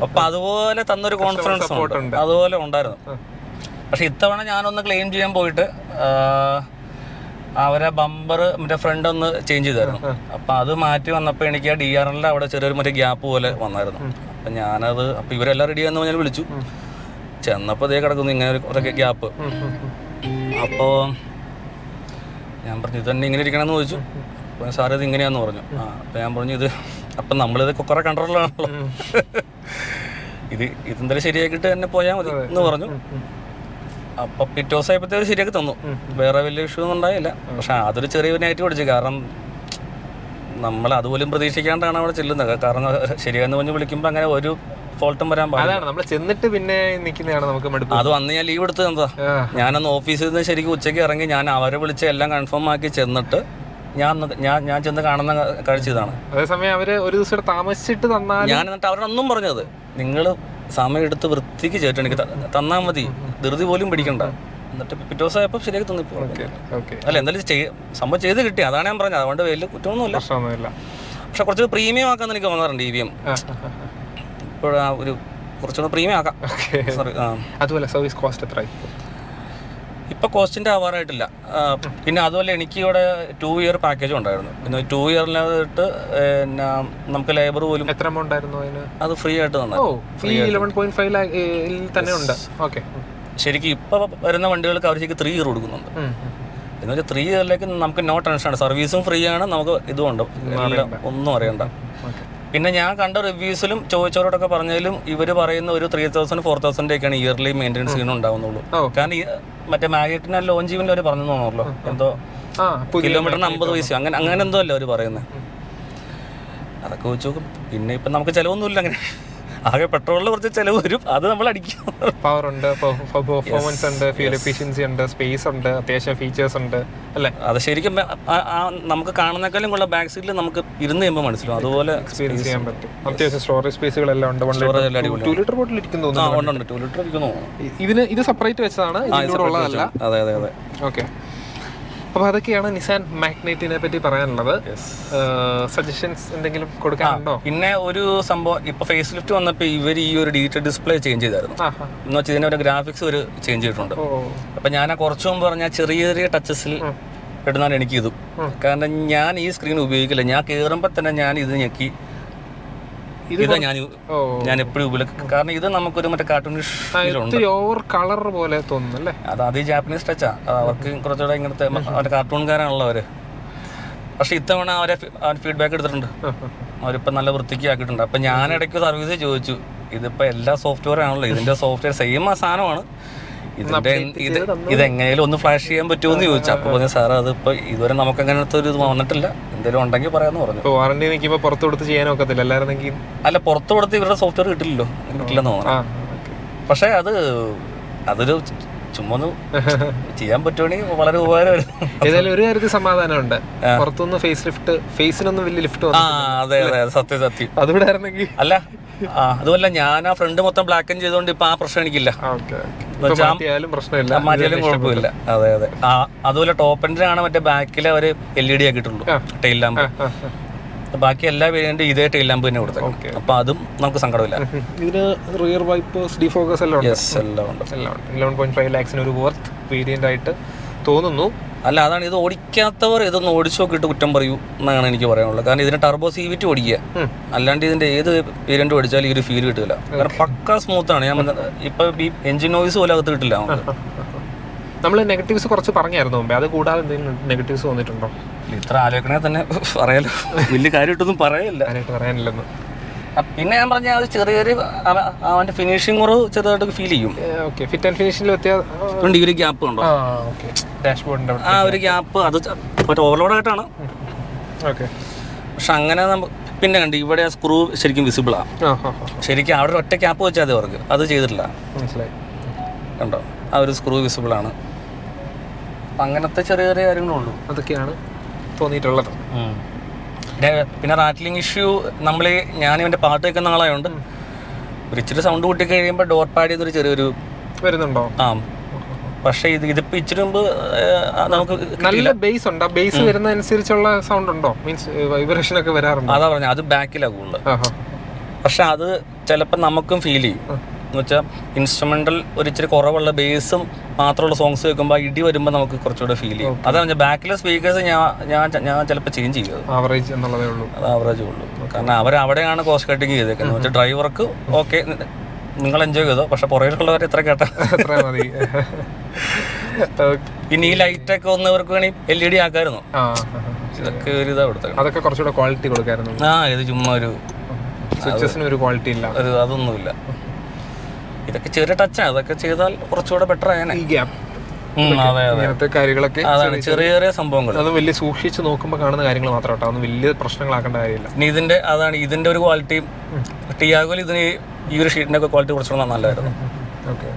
അപ്പം അതുപോലെ തന്നൊരു കോൺഫിഡൻസ് അതുപോലെ ഉണ്ടായിരുന്നു. പക്ഷെ ഇത്തവണ ഞാനൊന്ന് ക്ലെയിം ചെയ്യാൻ പോയിട്ട് അവരെ ബമ്പർ മറ്റേ ഫ്രണ്ട് ഒന്ന് ചേഞ്ച് ചെയ്തായിരുന്നു. അപ്പം അത് മാറ്റി വന്നപ്പോൾ എനിക്ക് ആ DRL അവിടെ ചെറിയൊരു മറ്റേ ഗ്യാപ്പ് പോലെ വന്നായിരുന്നു. അപ്പം ഞാനത് അപ്പം ഇവരെല്ലാം റെഡി ആയെന്ന് ഞാൻ വിളിച്ചു. ചെന്നപ്പോൾ അതേ കിടക്കുന്നു ഇങ്ങനെ ഒരു ഗ്യാപ്പ്. അപ്പോൾ ഞാൻ പറഞ്ഞു ഇത് തന്നെ ഇങ്ങനെ ഇരിക്കണമെന്ന് ചോദിച്ചു. അപ്പോൾ സാർ ഇത് ഇങ്ങനെയാന്ന് പറഞ്ഞു. അപ്പം ഞാൻ പറഞ്ഞു ഇത് അപ്പം നമ്മളിത് കുറെ കൺട്രോളിലാണല്ലോ, ഇതെന്തായാലും ശരിയാക്കിയിട്ട് തന്നെ പോയാൽ മതി എന്ന് പറഞ്ഞു. അപ്പം പിറ്റേ ദിവസമായപ്പോഴത്തേക്ക് ശരിയാക്കി തന്നു. വേറെ വലിയ ഇഷ്യൂ ഒന്നും ഉണ്ടായില്ല. പക്ഷെ അതൊരു ചെറിയ നെഗറ്റീവ് അടിച്ചു. കാരണം നമ്മൾ അതുപോലും പ്രതീക്ഷിക്കാണ്ടാണ് അവിടെ ചെല്ലുന്നത്. കാരണം ശരിയാന്ന് പറഞ്ഞ് വിളിക്കുമ്പോൾ അങ്ങനെ ഒരു ഫോൾട്ടും വരാൻ പാടില്ല. നമ്മൾ ചെന്നിട്ട് പിന്നെ നിൽക്കുന്നതാണ് നമുക്ക് മടുപ്പ്. അത് വന്ന് ഞാൻ ലീവ് എടുത്തത് എന്താ, ഞാനന്ന് ഓഫീസിൽ നിന്ന് ശരിക്കും ഉച്ചയ്ക്ക് ഇറങ്ങി ഞാൻ അവരെ വിളിച്ച് എല്ലാം കൺഫേം ആക്കി ചെന്നിട്ട് ഞാൻ ചെന്ന് കാണുന്ന കാഴ്ച ഇതാണ്. അതേസമയം അവര് ഒരു ദിവസം താമസിച്ചിട്ട് തന്നാൽ ഞാൻ എന്നിട്ട് അവരൊന്നും പറഞ്ഞത് നിങ്ങൾ സമയം എടുത്ത് വൃത്തിക്ക് ചേട്ടൻ എനിക്ക് തന്നാൽ മതി, ധൃതി പോലും പിടിക്കണ്ട. എന്നിട്ട് പിറ്റേ ദിവസം ആയപ്പോൾ ശരിയാക്കി തന്നിപ്പോ. അല്ല എന്തായാലും സംഭവം ചെയ്ത് കിട്ടി, അതാണ് ഞാൻ പറഞ്ഞത്. അതുകൊണ്ട് വലിയ കുറ്റമൊന്നുമില്ല. പക്ഷെ കുറച്ച് പ്രീമിയം ആക്കാന്ന് എനിക്ക് തോന്നാറുണ്ട് EVM. ഇപ്പോഴാ ഒരു കുറച്ചുകൂടെ പ്രീമിയം ആക്കാം. അതുപോലെ സർവീസ് കോസ്റ്റ് എത്ര ഇപ്പം കോസ്റ്റിൻ്റെ ആവാറായിട്ടില്ല. പിന്നെ അതുപോലെ എനിക്ക് ഇവിടെ 2 ഇയർ പാക്കേജും ഉണ്ടായിരുന്നു. പിന്നെ 2 ഇയറിലായിട്ട് പിന്നെ നമുക്ക് ലേബർ പോലും എത്ര എമൗണ്ട് ആയിരുന്നു അതിന്? അത് ഫ്രീ ആയിട്ട് തന്നെ. 11.5 തന്നെ ഉണ്ട്. ശരിക്കും ഇപ്പം വരുന്ന വണ്ടികൾക്ക് അവർ ശരിക്കും 3 ഇയർ കൊടുക്കുന്നുണ്ട്. എന്ന് വെച്ചാൽ 3 ഇയറിലേക്ക് നമുക്ക് നോ ടെൻഷനാണ്. സർവീസും ഫ്രീ ആണ്, നമുക്ക് ഇതുമുണ്ട്, ഒന്നും അറിയണ്ട. പിന്നെ ഞാൻ കണ്ട റിവ്യൂസിലും ചോദിച്ചവരോടൊക്കെ പറഞ്ഞാലും ഇവർ പറയുന്ന ഒരു 3,000-4,000 ഒക്കെയാണ് ഇയർലി മെയിൻ്റെനൻസ് ചെയ്യുന്ന ഉണ്ടാവുന്നുള്ളൂ. കാരണം ഈ മറ്റേ മാഗ്നറ്റിനെ ലോഞ്ച് ഇവന്റ് അവർ പറഞ്ഞു തോന്നുന്നല്ലോ, എന്തോ കിലോമീറ്ററിന് 50 പൈസ അങ്ങനെ എന്തോ അല്ലേ അവർ പറയുന്നത്. അതൊക്കെ വെച്ച് നോക്കും. പിന്നെ ഇപ്പം നമുക്ക് ചിലവൊന്നുമില്ല, അങ്ങനെ ആകെ പെട്രോളിൽ കുറച്ച് ചിലവ് വരും, അത് നമ്മൾ അടിക്കും. പവർ ഉണ്ട്, പെർഫോമൻസ് ഉണ്ട്, ഫ്യൂൽ എഫിഷ്യൻസി ഉണ്ട്, സ്പേസ് ഉണ്ട്, അത്യാവശ്യം ഫീച്ചേഴ്സ് ഉണ്ട് അല്ലേ? അത് ശരിക്കും നമുക്ക് കാണുന്നേക്കാളും കൂടെ ബാക്ക് സീറ്റിൽ നമുക്ക് ഇരുന്ന് കഴിയുമ്പോൾ മനസ്സിലാവും. അതുപോലെ എക്സ്പീരിയൻസ് ചെയ്യാൻ പറ്റും. അത്യാവശ്യം സ്റ്റോറേജ് സ്പേസുകളെല്ലാം ഉണ്ട്. 2 ലിറ്റർ ബോട്ടിൽ ഇരിക്കുന്നു. 2 ലിറ്റർ ഇരിക്കുന്നു. ഇത് സെപ്പറേറ്റ് വെച്ചതാണ്, ഇതിലൂടെ ഉള്ളതല്ല. അതെ. ഓക്കെ. അപ്പോൾ അതൊക്കെയാണ് നിസാൻ മാഗ്നൈറ്റിനെ പറ്റി പറയാനുള്ളത്. സജഷൻസ് എന്തെങ്കിലും കൊടുക്കാനുണ്ടോ? പിന്നെ ഒരു സംഭവം, ഇപ്പോൾ ഫേസ് ലിഫ്റ്റ് വന്നപ്പോൾ ഇവർ ഈ ഒരു ഡിജിറ്റൽ ഡിസ്പ്ലേ ചേഞ്ച് ചെയ്തായിരുന്നു. എന്ന് വെച്ചാൽ ഇതിൻ്റെ ഒരു ഗ്രാഫിക്സ് ഒരു ചേഞ്ച് ചെയ്തിട്ടുണ്ട്. അപ്പം ഞാൻ കുറച്ച് മുമ്പ് പറഞ്ഞാൽ ചെറിയ ടച്ചസിൽ ഇടുന്നതാണ് എനിക്കിതും. കാരണം ഞാൻ ഈ സ്ക്രീൻ ഉപയോഗിക്കില്ല. ഞാൻ കയറുമ്പോൾ തന്നെ ഞാൻ ഇത് ഞെക്കി ഇതാ ഞാൻ എപ്പോഴും ഉപയോഗിക്കും. കാരണം ഇത് നമുക്കൊരു മറ്റേ കാർട്ടൂണിഷ് ഓവർ കളർ പോലെ തോന്നുന്നു. അത് ഈ ജാപ്പനീസ് ടച്ചാ, അവർക്ക് കുറച്ചുകൂടെ ഇങ്ങനത്തെ അവരുടെ കാർട്ടൂൺകാരാണല്ലോ അവര്. പക്ഷെ ഇത്തവണ അവരെ ഫീഡ്ബാക്ക് എടുത്തിട്ടുണ്ട്, അവരിപ്പോൾ നല്ല വൃത്തിക്ക് ആക്കിയിട്ടുണ്ട്. അപ്പം ഞാൻ ഇടയ്ക്ക് സർവീസ് ചോദിച്ചു, ഇതിപ്പോൾ എല്ലാ സോഫ്റ്റ്വെയർ ആണല്ലോ, ഇതിൻ്റെ സോഫ്റ്റ്വെയർ സെയിം സാധനമാണ്, ഇതെങ്ങനെയും ഒന്ന് ഫ്ലാഷ് ചെയ്യാൻ പറ്റുമോ എന്ന് ചോദിച്ചു. അപ്പോൾ പറഞ്ഞു സാർ അതിപ്പോൾ ഇതുവരെ നമുക്ക് അങ്ങനത്തെ ഒരു ഇത് വന്നിട്ടില്ല, എന്തെങ്കിലും ഉണ്ടെങ്കിൽ പറയാമെന്ന് പറഞ്ഞു. വാറണ്ടി നിൽക്കുമ്പോൾ പുറത്ത് കൊടുത്ത് ചെയ്യാനൊക്കത്തില്ല എല്ലാവരും. അല്ല, പുറത്ത് കൊടുത്ത് ഇവരുടെ സോഫ്റ്റ്വെയർ കിട്ടില്ലല്ലോ, കിട്ടില്ലെന്ന് തോന്നുന്നു. പക്ഷേ അതൊരു ചുമ്മാ ഒന്ന് ചെയ്യാൻ പറ്റുവാണെങ്കിൽ വളരെ ഉപകാരമായിരുന്നു. ഏതായാലും ഒരു കാര്യത്തിൽ സമാധാനമുണ്ട്, പുറത്തുനിന്ന് ഫേസ് ലിഫ്റ്റ് ഫേസിനൊന്നും വലിയ ലിഫ്റ്റ്. അതെ സത്യം അതുകൂടെ ആയിരുന്നെങ്കിൽ. അല്ല അതുമല്ല, ഞാൻ ആ ഫ്രണ്ട് മൊത്തം ബ്ലാക്ക് ആൻഡ് ചെയ്തോണ്ട് ഇപ്പൊ ആ പ്രശ്നം എനിക്കില്ല, മാറ്റിയാലും കുഴപ്പമില്ല. അതെ. അതുപോലെ ടോപ്പ് എൻഡിലാണ് മറ്റേ ബാക്കിൽ അവര് LED ആക്കിയിട്ടുള്ളൂ ടെയിൽ ലാമ്പ്. ബാക്കി എല്ലാ വേരിയന്റും ഇതേ ടെയിൽ ലാമ്പ് തന്നെ കൊടുത്തത്. അപ്പൊ അതും നമുക്ക് സങ്കടമില്ല. ഇതിന് റിയർ വൈപ്പേഴ്സ്, ഡിഫോക്കസ് എല്ലാം ഉണ്ട്. 11.5 lakhs ഒരു വർത്ത് വേരിയന്റ് ആയിട്ട് തോന്നുന്നു. അല്ല, അതാണ് ഇത് ഓടിക്കാത്തവർ ഇതൊന്ന് ഓടിച്ചു നോക്കിയിട്ട് കുറ്റം പറയൂ എന്നാണ് എനിക്ക് പറയാനുള്ളത്. കാരണം ഇതിന് ടർബോ CVT ഓടിക്കുക, അല്ലാണ്ട് ഇതിന്റെ ഏത് വേരിയന്റ് ഓടിച്ചാലും ഈ ഒരു ഫീൽ കിട്ടില്ല. കാരണം പക്ക സ്മൂത്താണ്. ഞാൻ ഇപ്പൊ ഈ എഞ്ചിൻ നോയ്സ് പോലും അകത്ത് കിട്ടില്ല. നമ്മൾ നെഗറ്റീവ്സ് കുറച്ച് പറഞ്ഞായിരുന്നു മുമ്പേ, അത് കൂടാതെ എന്തെങ്കിലും നെഗറ്റീവ്സ് വന്നിട്ടുണ്ടോ? ഇത്ര ആലോചന തന്നെ പറയാലോ, വലിയ കാര്യമായിട്ടൊന്നും പറയാനില്ലെന്ന്. പിന്നെ ഞാൻ പറഞ്ഞ അത് ചെറിയൊരു അവന്റെ ഫിനിഷിംഗ് കുറവ് ചെറുതായിട്ട് ഫീൽ ചെയ്യും. ഫിറ്റ് ആൻഡ് ഫിനിഷിംഗിൽ വ്യത്യാസം, ഈ ഒരു ഗ്യാപ്പ് ഉണ്ടോ ഡാഷ്ബോർഡിന്റെ ആ ഒരു ഗ്യാപ്പ്, അത് ഓവർലോഡ് ആയിട്ടാണ്. പക്ഷെ അങ്ങനെ പിന്നെ കണ്ട് ഇവിടെ സ്ക്രൂ ശരിക്കും വിസിബിളാണ്. ശരിക്കും അവിടെ ഒറ്റ ക്യാപ്പ് വെച്ചാൽ മതി അവർക്ക്, അത് ചെയ്തിട്ടില്ല. കണ്ടോ, ആ ഒരു സ്ക്രൂ വിസിബിളാണ്. അങ്ങനത്തെ ചെറിയ കാര്യങ്ങളുള്ളൂ. അതൊക്കെയാണ് തോന്നിയിട്ടുള്ളത്. പിന്നെ റാറ്റ്ലിംഗ് ഇഷ്യൂ, ഞാനിവൻ്റെ പാട്ട് കേൾക്കുന്ന ആളായതുകൊണ്ട് ഒരു ഇച്ചിരി സൗണ്ട് കൂട്ടി കഴിയുമ്പോൾ ഡോർ പാഡ് ചെയ്തൊരു ചെറിയൊരു വരുന്നുണ്ടോ? പക്ഷേ ഇതിപ്പോൾ ഇച്ചിരി മുമ്പ് നമുക്ക് നല്ല ബേസ് ഉണ്ട്. ബേസ് വരുന്നതനുസരിച്ചുള്ള സൗണ്ട് ഉണ്ടോ? മീൻസ് വൈബ്രേഷൻ ഒക്കെ വരാറുണ്ട്. അതാ പറഞ്ഞത്, അത് ബാക്കിലാണ് കൂടുതൽ. പക്ഷെ അത് ചിലപ്പോൾ നമുക്കും ഫീൽ ചെയ്യും. എന്ന് വെച്ചാൽ ഇൻസ്ട്രുമെന്റൽ ഒരു ഇച്ചിരി കുറവുള്ള ബേസും മാത്രമുള്ള സോങ്സ് കേൾക്കുമ്പോൾ ഇടി വരുമ്പോൾ നമുക്ക് കുറച്ചുകൂടെ ഫീൽ ചെയ്യും. അതാണ് ബാക്കിലെ സ്പീക്കേഴ്സ് ഞാൻ ചിലപ്പോൾ ചേഞ്ച് ചെയ്യും. ആവറേജ് എന്നുള്ളതേ ഉള്ളൂ. അത് ആവറേജ് ഉള്ളൂ. കാരണം അവിടെയാണ് കോസ്റ്റ് കട്ടിങ് ചെയ്തേക്കുന്നത്. വെച്ചാൽ ഡ്രൈവർക്ക് ഓക്കെ, നിങ്ങൾ എൻജോയ് ചെയ്തോ, പക്ഷെ പുറകിലുള്ളവർ എത്ര കേട്ടാ മതി. പിന്നെ ഈ ലൈറ്റൊക്കെ ഒന്ന് ഇവർക്ക് വേണമെങ്കിൽ LED ആക്കായിരുന്നു. ഇതൊക്കെ ഒരു ഇതാ കൊടുത്തത്. അതൊക്കെ കുറച്ചുകൂടെ ക്വാളിറ്റി കൊടുക്കായിരുന്നു. ഇത് ചുമ്മാ ഒരു സ്വിച്ചസിന് ഒരു ക്വാളിറ്റി ഇല്ല, അതൊന്നുമില്ല. ഇതൊക്കെ ചെറിയ ടച്ചാണ്, അതൊക്കെ ചെയ്താൽ കുറച്ചുകൂടെ ബെറ്റർ ആയനെ. ഈ ഗ്യാപ്പ് അതെ അതെ, അങ്ങനത്തെ കാര്യങ്ങളൊക്കെ അതാണ് ചെറിയ ചെറിയ സംഭവങ്ങൾ. അത് വലിയ സൂക്ഷിച്ച് നോക്കുമ്പോൾ കാണുന്ന കാര്യങ്ങൾ മാത്രം കേട്ടോ, അതൊന്നും വലിയ പ്രശ്നങ്ങളാക്കേണ്ട കാര്യമില്ല. ഇനി ഇതിന്റെ ഒരു ക്വാളിറ്റിയും ടിയാഗോയിൽ ഇതിന് ഈ ഒരു ഷീറ്റിന്റെ ഒക്കെ ക്വാളിറ്റി കുറച്ചുകൂടെ നല്ലതായിരുന്നു. ഓക്കെ,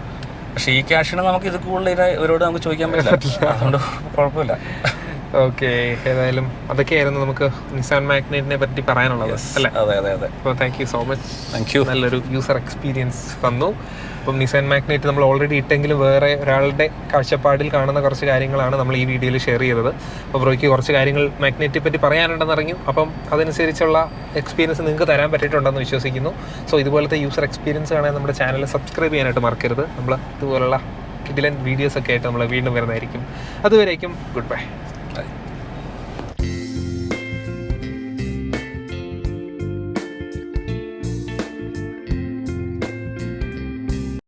പക്ഷേ ഈ ക്യാഷിന് നമുക്ക് ഇത് കൂടുതൽ ഇവരോട് നമുക്ക് ചോദിക്കാൻ പറ്റില്ല, അതുകൊണ്ട് കുഴപ്പമില്ല. ഓക്കെ, ഏതായാലും അതൊക്കെയായിരുന്നു നമുക്ക് നിസാൻ മാഗ്നൈറ്റിനെ പറ്റി പറയാനുള്ളത് അല്ലേ? അതെ അതെ അതെ. അപ്പോൾ thank you so much. Thank you. നല്ലൊരു യൂസർ എക്സ്പീരിയൻസ് തന്നു. അപ്പം നിസാൻ മാഗ്നൈറ്റ് നമ്മൾ ഓൾറെഡി ഇട്ടെങ്കിലും വേറെ ഒരാളുടെ കാഴ്ചപ്പാടിൽ കാണുന്ന കുറച്ച് കാര്യങ്ങളാണ് നമ്മൾ ഈ വീഡിയോയിൽ ഷെയർ ചെയ്തത്. അപ്പോൾ ബ്രോയ്ക്ക് കുറച്ച് കാര്യങ്ങൾ മാഗ്നൈറ്റിനെ പറ്റി പറയാനുണ്ടെന്ന് അറിഞ്ഞു. അപ്പം അതനുസരിച്ചുള്ള എക്സ്പീരിയൻസ് നിങ്ങൾക്ക് തരാൻ പറ്റിയിട്ടുണ്ടെന്ന് വിശ്വസിക്കുന്നു. സോ ഇതുപോലത്തെ യൂസർ എക്സ്പീരിയൻസ് കാണാൻ നമ്മുടെ ചാനൽ സബ്സ്ക്രൈബ് ചെയ്യാനായിട്ട് മറക്കരുത്. നമ്മൾ ഇതുപോലുള്ള കിടിലൻ വീഡിയോസൊക്കെ ആയിട്ട് നമ്മൾ വീണ്ടും വരുന്നതായിരിക്കും. അതുവരേക്കും ഗുഡ് ബൈ.